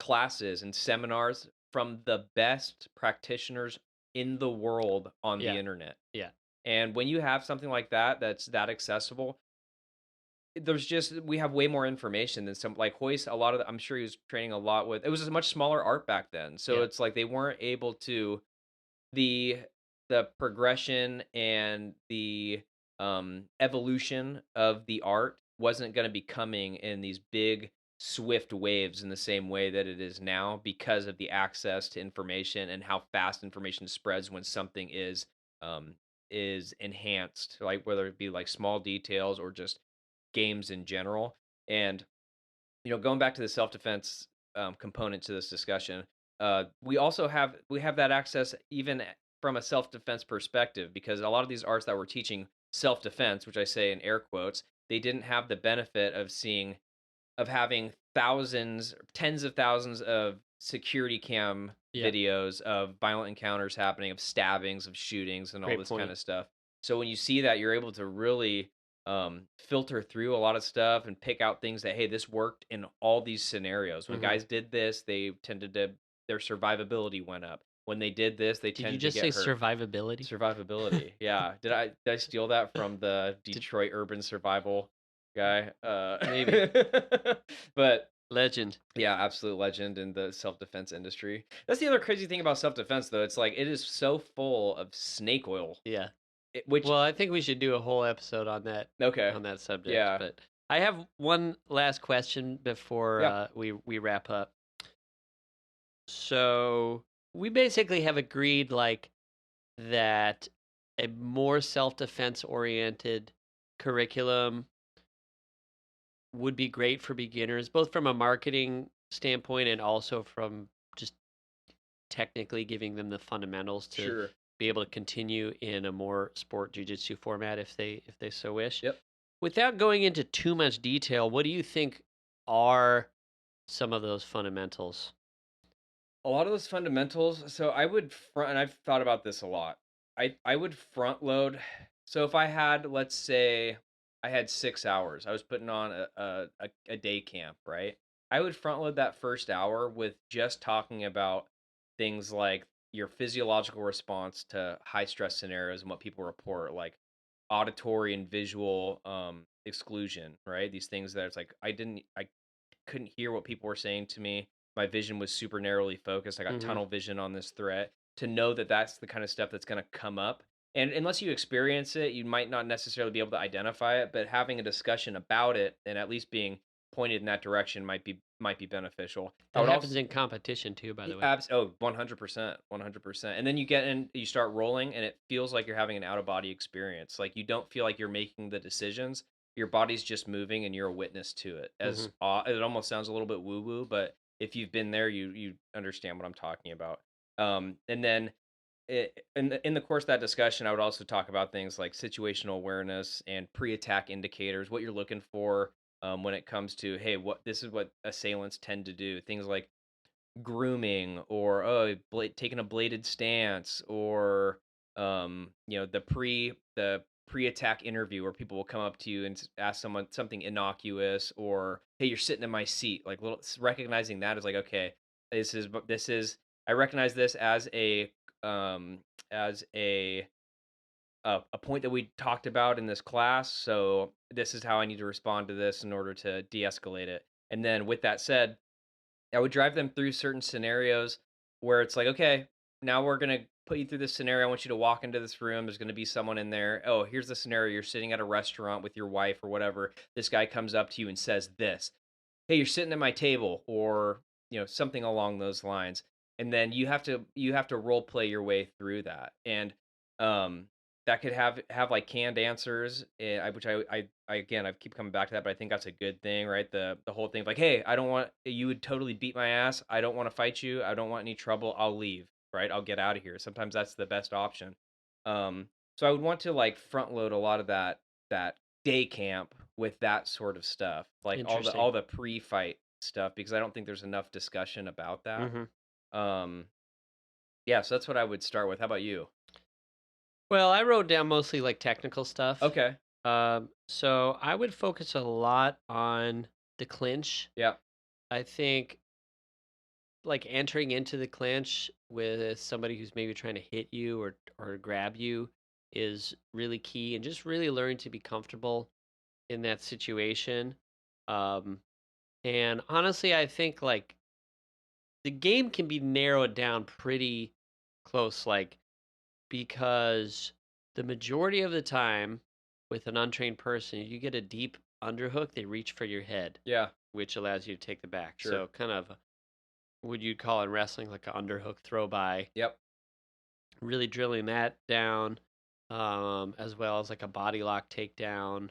[SPEAKER 3] classes and seminars from the best practitioners in the world on the internet.
[SPEAKER 2] Yeah.
[SPEAKER 3] And when you have something like that that's that accessible, we have way more information than some, like Hoist. I'm sure he was training a lot with, it was a much smaller art back then. So it's like they weren't able to, the progression and the evolution of the art wasn't going to be coming in these big swift waves in the same way that it is now, because of the access to information and how fast information spreads when something is enhanced, like whether it be like small details or just games in general. And going back to the self-defense component to this discussion, we have that access even from a self-defense perspective, because a lot of these arts that we're teaching self-defense, which I say in air quotes, they didn't have the benefit of having tens of thousands of security cam videos of violent encounters happening, of stabbings, of shootings, and all this kind of stuff. So when you see that, you're able to really filter through a lot of stuff and pick out things that, hey, this worked in all these scenarios. When guys did this, they tended to, their survivability went up. When they did this, they tended to get hurt. Did you just say
[SPEAKER 2] survivability?
[SPEAKER 3] Survivability, yeah. Did I steal that from the Detroit urban survival guy?
[SPEAKER 2] Maybe.
[SPEAKER 3] But
[SPEAKER 2] legend.
[SPEAKER 3] Yeah, absolute legend in the self-defense industry. That's the other crazy thing about self-defense, though. It's like it is so full of snake oil.
[SPEAKER 2] Yeah.
[SPEAKER 3] Well,
[SPEAKER 2] I think we should do a whole episode on that.
[SPEAKER 3] Okay.
[SPEAKER 2] On that subject.
[SPEAKER 3] Yeah.
[SPEAKER 2] But I have one last question before we wrap up. So we basically have agreed that a more self-defense oriented curriculum would be great for beginners, both from a marketing standpoint and also from just technically giving them the fundamentals to
[SPEAKER 3] Sure.
[SPEAKER 2] be able to continue in a more sport jiu-jitsu format if they so wish.
[SPEAKER 3] Yep.
[SPEAKER 2] Without going into too much detail, what do you think are some of those fundamentals?
[SPEAKER 3] A lot of those fundamentals. So I would front, and I've thought about this a lot. I would front load. So if I had, let's say, I had 6 hours, I was putting on a day camp, right? I would front load that first hour with just talking about things like your physiological response to high stress scenarios and what people report, like auditory and visual exclusion, right? These things that it's like I couldn't hear what people were saying to me. My vision was super narrowly focused. I got
[SPEAKER 2] Mm-hmm.
[SPEAKER 3] tunnel vision on this threat. To know that that's the kind of stuff that's going to come up. And unless you experience it, you might not necessarily be able to identify it, but having a discussion about it and at least being pointed in that direction might be beneficial. I
[SPEAKER 2] That
[SPEAKER 3] would
[SPEAKER 2] happens
[SPEAKER 3] also
[SPEAKER 2] in competition too, by the way.
[SPEAKER 3] 100%, 100%. And then you get in, you start rolling, and it feels like you're having an out of body experience. Like you don't feel like you're making the decisions. Your body's just moving, and you're a witness to it.
[SPEAKER 2] Mm-hmm.
[SPEAKER 3] It almost sounds a little bit woo woo, but if you've been there, you understand what I'm talking about. And then in the course of that discussion, I would also talk about things like situational awareness and pre-attack indicators, what you're looking for when it comes to, hey, this is what assailants tend to do. Things like grooming, or taking a bladed stance, or the pre-attack interview where people will come up to you and ask someone something innocuous, or hey, you're sitting in my seat, like little recognizing that as like, okay, this is I recognize this um as a point that we talked about in this class, so this is how I need to respond to this in order to de-escalate it. And then with that said, I would drive them through certain scenarios where it's like, okay, now we're gonna put you through this scenario. I want you to walk into this room. There's gonna be someone in there. Oh, here's the scenario. You're sitting at a restaurant with your wife or whatever. This guy comes up to you and says this. Hey, you're sitting at my table, or something along those lines. And then you have to role play your way through that. And um that could have like canned answers, which I again, I keep coming back to that, but I think that's a good thing, right? The whole thing of like, hey, I don't want you would totally beat my ass. I don't want to fight you. I don't want any trouble. I'll leave, right? I'll get out of here. Sometimes that's the best option. Um, so I would want to like front load a lot of that day camp with that sort of stuff, like all the
[SPEAKER 2] Interesting.
[SPEAKER 3] all the pre-fight stuff, because I don't think there's enough discussion about that.
[SPEAKER 2] Mm-hmm.
[SPEAKER 3] Um, yeah, so that's what I would start with. How about you?
[SPEAKER 2] Well, I wrote down mostly like technical stuff.
[SPEAKER 3] Okay.
[SPEAKER 2] So I would focus a lot on the clinch.
[SPEAKER 3] Yeah.
[SPEAKER 2] I think like entering into the clinch with somebody who's maybe trying to hit you or grab you is really key, and just really learning to be comfortable in that situation. Um, and honestly, I think like the game can be narrowed down pretty close, like because the majority of the time with an untrained person, you get a deep underhook, they reach for your head,
[SPEAKER 3] Yeah.
[SPEAKER 2] which allows you to take the back.
[SPEAKER 3] Sure.
[SPEAKER 2] So kind of would you call in wrestling like an underhook throw by,
[SPEAKER 3] Yep.
[SPEAKER 2] really drilling that down, as well as like a body lock takedown,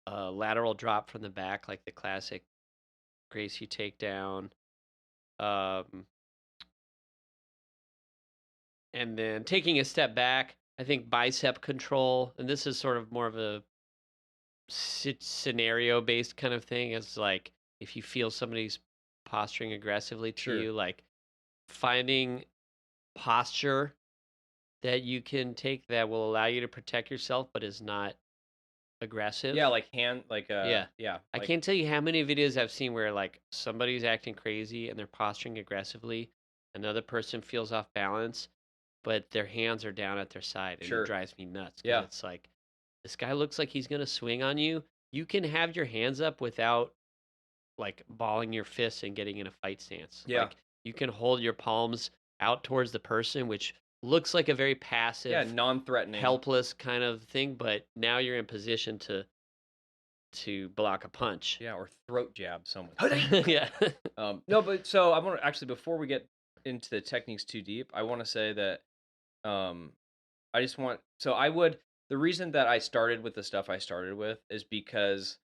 [SPEAKER 2] lateral drop from the back, like the classic Gracie takedown. Um, and then taking a step back, I think bicep control, and this is sort of more of a scenario based kind of thing. It's like if you feel somebody's posturing aggressively to
[SPEAKER 3] Sure.
[SPEAKER 2] you, like finding posture that you can take that will allow you to protect yourself but is not aggressive.
[SPEAKER 3] Yeah, like hand, like
[SPEAKER 2] Yeah.
[SPEAKER 3] yeah,
[SPEAKER 2] I
[SPEAKER 3] like
[SPEAKER 2] can't tell you how many videos I've seen where like somebody's acting crazy and they're posturing aggressively, another person feels off balance, but their hands are down at their side, and
[SPEAKER 3] Sure.
[SPEAKER 2] it drives me nuts. 'Cause
[SPEAKER 3] Yeah.
[SPEAKER 2] it's like this guy looks like he's gonna swing on you. You can have your hands up without like balling your fists and getting in a fight stance.
[SPEAKER 3] Yeah.
[SPEAKER 2] Like you can hold your palms out towards the person, which looks like a very passive,
[SPEAKER 3] Yeah, non-threatening.
[SPEAKER 2] helpless kind of thing, but now you're in position to block a punch.
[SPEAKER 3] Yeah, or throat jab someone.
[SPEAKER 2] Yeah.
[SPEAKER 3] No, but so I want to actually, before we get into the techniques too deep, I want to say that um I just want, so I would, the reason that I started with the stuff I started with is because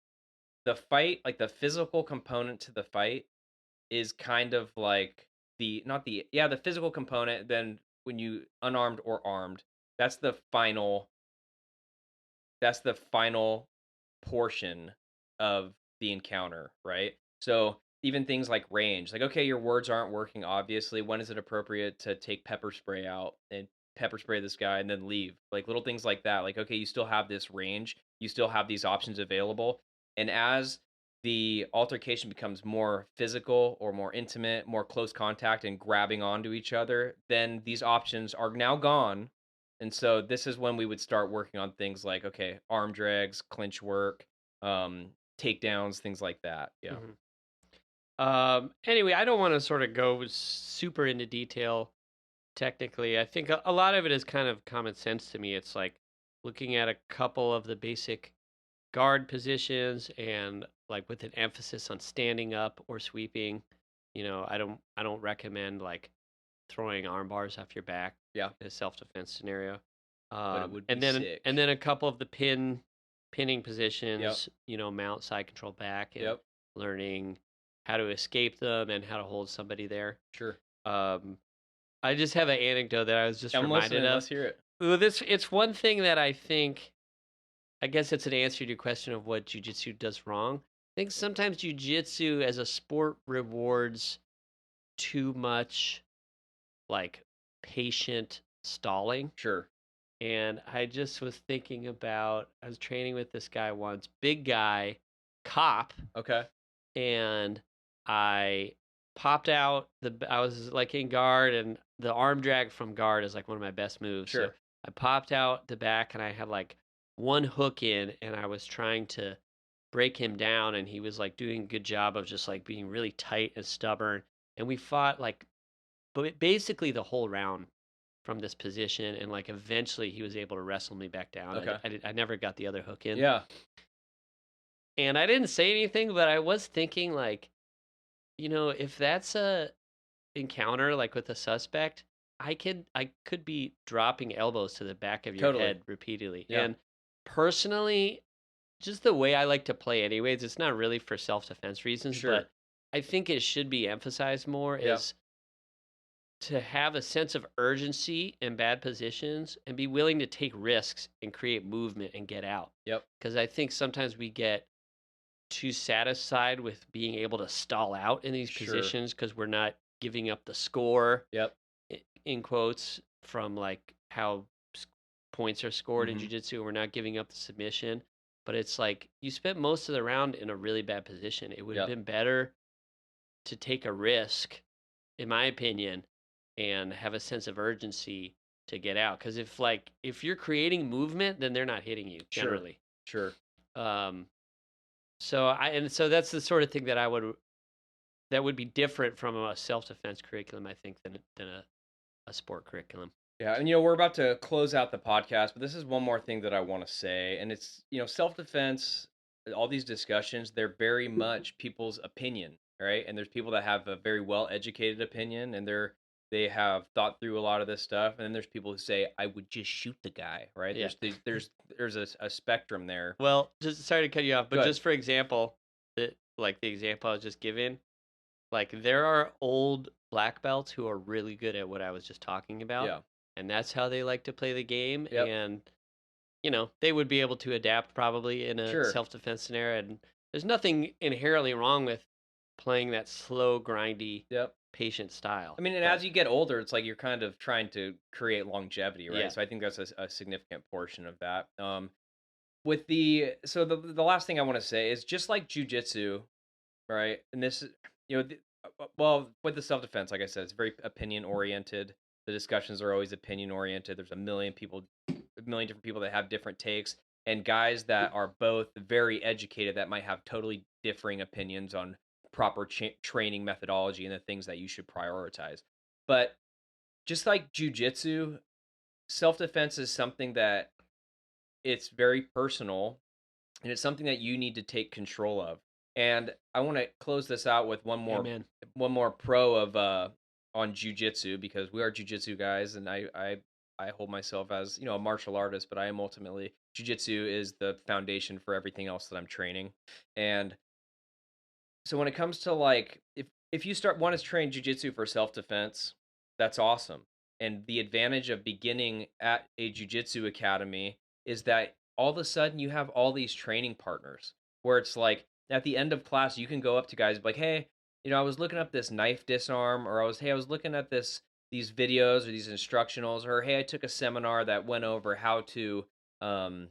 [SPEAKER 3] the fight, like the physical component to the fight is kind of like the physical component. Then when you unarmed or armed, that's the final that's the final portion of the encounter, right? So even things like range, like, okay, your words aren't working, obviously. When is it appropriate to take pepper spray out and pepper spray this guy and then leave? Like little things like that. Like, okay, you still have this range, you still have these options available. And as the altercation becomes more physical or more intimate, more close contact and grabbing onto each other, then these options are now gone. And so this is when we would start working on things like, okay, arm drags, clinch work, takedowns, things like that. Yeah.
[SPEAKER 2] Mhm. Anyway, I don't want to sort of go super into detail technically. I think a lot of it is kind of common sense to me. It's like looking at a couple of the basic guard positions and like with an emphasis on standing up or sweeping. I don't recommend like throwing arm bars off your back
[SPEAKER 3] Yeah.
[SPEAKER 2] in a self-defense scenario.
[SPEAKER 3] But it would
[SPEAKER 2] and
[SPEAKER 3] be
[SPEAKER 2] then
[SPEAKER 3] sick.
[SPEAKER 2] and then a couple of the pinning
[SPEAKER 3] Yep.
[SPEAKER 2] positions, mount, side control, back, and
[SPEAKER 3] Yep.
[SPEAKER 2] learning how to escape them and how to hold somebody there.
[SPEAKER 3] Sure.
[SPEAKER 2] Um, I just have an anecdote that I was just
[SPEAKER 3] I'm
[SPEAKER 2] reminded
[SPEAKER 3] listening.
[SPEAKER 2] of.
[SPEAKER 3] Let's hear it.
[SPEAKER 2] Well, it's one thing that I guess it's an answer to your question of what jujitsu does wrong. I think sometimes jujitsu as a sport rewards too much like patient stalling.
[SPEAKER 3] Sure.
[SPEAKER 2] And I just was thinking about, I was training with this guy once, big guy, cop,
[SPEAKER 3] Okay.
[SPEAKER 2] and I popped out I was like in guard, and the arm drag from guard is like one of my best moves. So
[SPEAKER 3] Sure.
[SPEAKER 2] I popped out the back and I had like one hook in, and I was trying to break him down, and he was like doing a good job of just like being really tight and stubborn. And we fought like basically the whole round from this position, and like eventually he was able to wrestle me back down.
[SPEAKER 3] Okay.
[SPEAKER 2] I never got the other hook in.
[SPEAKER 3] Yeah.
[SPEAKER 2] And I didn't say anything, but I was thinking like, if that's a encounter like with a suspect, I could be dropping elbows to the back of your
[SPEAKER 3] Totally.
[SPEAKER 2] head repeatedly.
[SPEAKER 3] Yeah.
[SPEAKER 2] And personally, just the way I like to play anyways, it's not really for self-defense reasons,
[SPEAKER 3] Sure.
[SPEAKER 2] but I think it should be emphasized more
[SPEAKER 3] Yeah.
[SPEAKER 2] is to have a sense of urgency in bad positions and be willing to take risks and create movement and get out.
[SPEAKER 3] Yep.
[SPEAKER 2] Because I think sometimes we get too satisfied with being able to stall out in these
[SPEAKER 3] Sure.
[SPEAKER 2] positions because we're not giving up the score,
[SPEAKER 3] Yep.
[SPEAKER 2] in quotes, from like how points are scored in
[SPEAKER 3] Mhm.
[SPEAKER 2] jiu-jitsu, and we're not giving up the submission. But it's like you spent most of the round in a really bad position. It would have
[SPEAKER 3] Yep.
[SPEAKER 2] been better to take a risk, in my opinion, and have a sense of urgency to get out. Because if you're creating movement, then they're not hitting you
[SPEAKER 3] Sure.
[SPEAKER 2] generally.
[SPEAKER 3] Sure.
[SPEAKER 2] So that's the sort of thing that that would be different from a self-defense curriculum, I think, than a sport curriculum.
[SPEAKER 3] Yeah, and we're about to close out the podcast, but this is one more thing that I want to say, and it's self-defense. All these discussions, they're very much people's opinion, right? And there's people that have a very well-educated opinion, and they have thought through a lot of this stuff, and then there's people who say, "I would just shoot the guy," right?
[SPEAKER 2] Yeah.
[SPEAKER 3] There's a spectrum there.
[SPEAKER 2] Well, just sorry to cut you off, but
[SPEAKER 3] Go ahead.
[SPEAKER 2] just for example, the example I was just giving, like there are old black belts who are really good at what I was just talking about.
[SPEAKER 3] Yeah.
[SPEAKER 2] And that's how they like to play the game.
[SPEAKER 3] Yep.
[SPEAKER 2] And, they would be able to adapt probably in a
[SPEAKER 3] Sure.
[SPEAKER 2] self-defense scenario. And there's nothing inherently wrong with playing that slow, grindy,
[SPEAKER 3] Yep.
[SPEAKER 2] patient style.
[SPEAKER 3] I mean, and
[SPEAKER 2] But-
[SPEAKER 3] as you get older, it's like you're kind of trying to create longevity, right?
[SPEAKER 2] Yeah.
[SPEAKER 3] So I think that's a significant portion of that. The last thing I want to say is just like jujitsu, right? And this is, well, with the self-defense, like I said, it's very opinion oriented. The discussions are always opinion oriented. There's a million different people that have different takes, and guys that are both very educated that might have totally differing opinions on proper training methodology and the things that you should prioritize. But just like jujitsu, self-defense is something that it's very personal, and it's something that you need to take control of. And I want to close this out with one more pro of on jiu-jitsu, because we are jiu-jitsu guys, and I hold myself as a martial artist, but I am ultimately jiu-jitsu is the foundation for everything else that I'm training. And so when it comes to like if you want to train jiu-jitsu for self-defense, that's awesome. And the advantage of beginning at a jiu-jitsu academy is that all of a sudden you have all these training partners where it's like at the end of class you can go up to guys and be like, hey, I was looking up this knife disarm, or I was looking at these videos or these instructionals, or hey, I took a seminar that went over um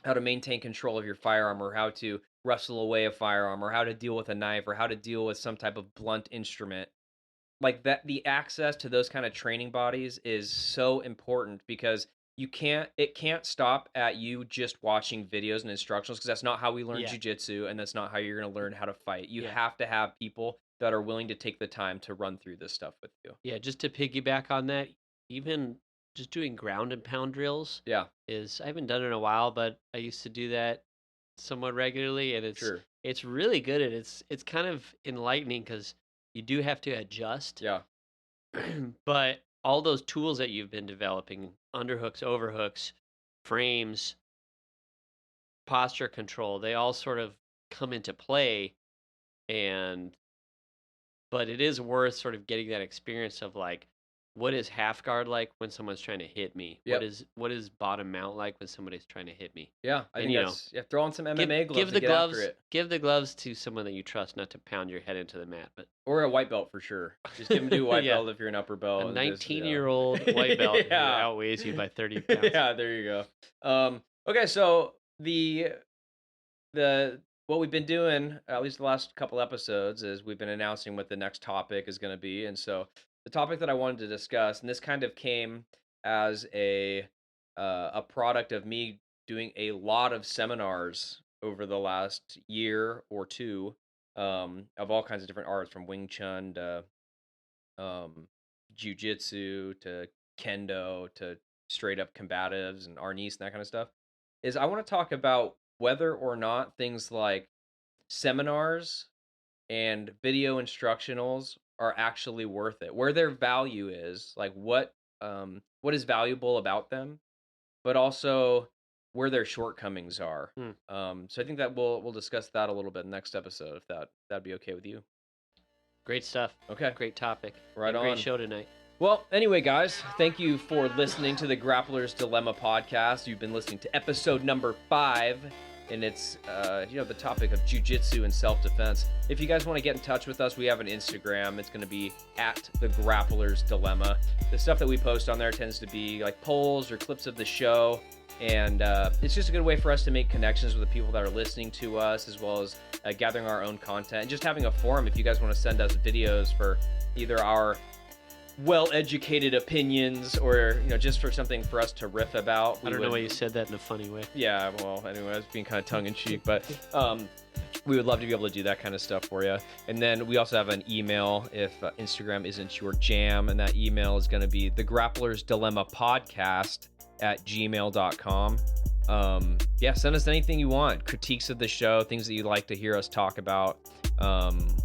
[SPEAKER 3] how to maintain control of your firearm, or how to wrestle away a firearm, or how to deal with a knife, or how to deal with some type of blunt instrument. Like that, the access to those kind of training bodies is so important because it can't stop at you just watching videos and instructionals, because that's not how we learn
[SPEAKER 2] Yeah.
[SPEAKER 3] jiu-jitsu, and that's not how you're going to learn how to fight. You
[SPEAKER 2] Yeah.
[SPEAKER 3] have to have people that are willing to take the time to run through this stuff with you.
[SPEAKER 2] Yeah, just to piggyback on that, even just doing ground and pound drills
[SPEAKER 3] Yeah,
[SPEAKER 2] I haven't done it in a while, but I used to do that somewhat regularly, and
[SPEAKER 3] sure.
[SPEAKER 2] it's really good, and it's kind of enlightening because you do have to adjust.
[SPEAKER 3] Yeah,
[SPEAKER 2] But all those tools that you've been developing, underhooks, overhooks, frames, posture control, they all sort of come into play, and but it is worth sort of getting that experience of like, what is half guard like when someone's trying to hit me?
[SPEAKER 3] Yep.
[SPEAKER 2] What is bottom mount like when somebody's trying to hit me?
[SPEAKER 3] yeah. I
[SPEAKER 2] And,
[SPEAKER 3] think that's throw on some MMA gloves
[SPEAKER 2] give the
[SPEAKER 3] and get
[SPEAKER 2] gloves
[SPEAKER 3] after it.
[SPEAKER 2] give the gloves to someone that you trust, not to pound your head into the mat. But
[SPEAKER 3] Or a white belt for sure. Just give them to a white
[SPEAKER 2] Yeah.
[SPEAKER 3] belt if you're an upper belt.
[SPEAKER 2] a
[SPEAKER 3] and just,
[SPEAKER 2] 19-year-old white belt who
[SPEAKER 3] Yeah.
[SPEAKER 2] outweighs you by 30 pounds.
[SPEAKER 3] Yeah, there you go. Okay, so the what we've been doing, at least the last couple episodes, is we've been announcing what the next topic is going to be. And so the topic that I wanted to discuss, and this kind of came as a product of me doing a lot of seminars over the last year or two, of all kinds of different arts, from Wing Chun to Jiu-Jitsu to Kendo to straight up combatives and Arnis and that kind of stuff, is I want to talk about whether or not things like seminars and video instructionals are actually worth it, where their value is, like what is valuable about them, but also where their shortcomings are. So I think that we'll discuss that a little bit next episode, if that'd be okay with you.
[SPEAKER 2] Great stuff.
[SPEAKER 3] Okay.
[SPEAKER 2] Great topic.
[SPEAKER 3] Right
[SPEAKER 2] And great
[SPEAKER 3] on.
[SPEAKER 2] show tonight.
[SPEAKER 3] Well, anyway, guys, thank you for listening to the Grappler's Dilemma podcast. You've been listening to episode number 5, and it's the topic of jiu-jitsu and self-defense. If you guys want to get in touch with us, we have an Instagram. It's going to be at the Grappler's Dilemma. The stuff that we post on there tends to be like polls or clips of the show, and it's just a good way for us to make connections with the people that are listening to us, as well as gathering our own content and just having a forum. If you guys want to send us videos for either our well-educated opinions or just for something for us to riff about,
[SPEAKER 2] I don't know why you said that in a funny way.
[SPEAKER 3] Yeah, well, anyway, I was being kind of tongue-in-cheek, but we would love to be able to do that kind of stuff for you. And then we also have an email if Instagram isn't your jam, and that email is going to be thegrapplersdilemmapodcast@gmail.com. Send us anything you want, critiques of the show, things that you'd like to hear us talk about,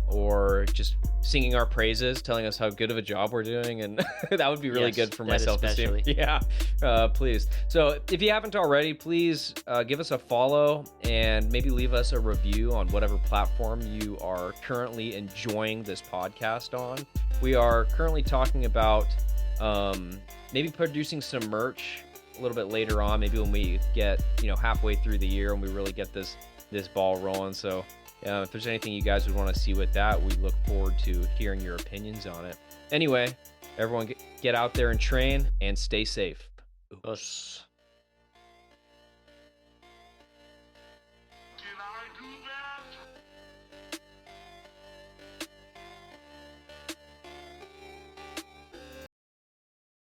[SPEAKER 3] or just singing our praises, telling us how good of a job we're doing, and that would be really
[SPEAKER 2] Yes,
[SPEAKER 3] good for my
[SPEAKER 2] that
[SPEAKER 3] self-esteem.
[SPEAKER 2] especially.
[SPEAKER 3] Yeah, please. So if you haven't already, please give us a follow and maybe leave us a review on whatever platform you are currently enjoying this podcast on. We are currently talking about maybe producing some merch a little bit later on, maybe when we get halfway through the year and we really get this ball rolling. So if there's anything you guys would want to see with that, we look forward to hearing your opinions on it. Anyway, everyone get out there and train and stay safe.
[SPEAKER 2] Us.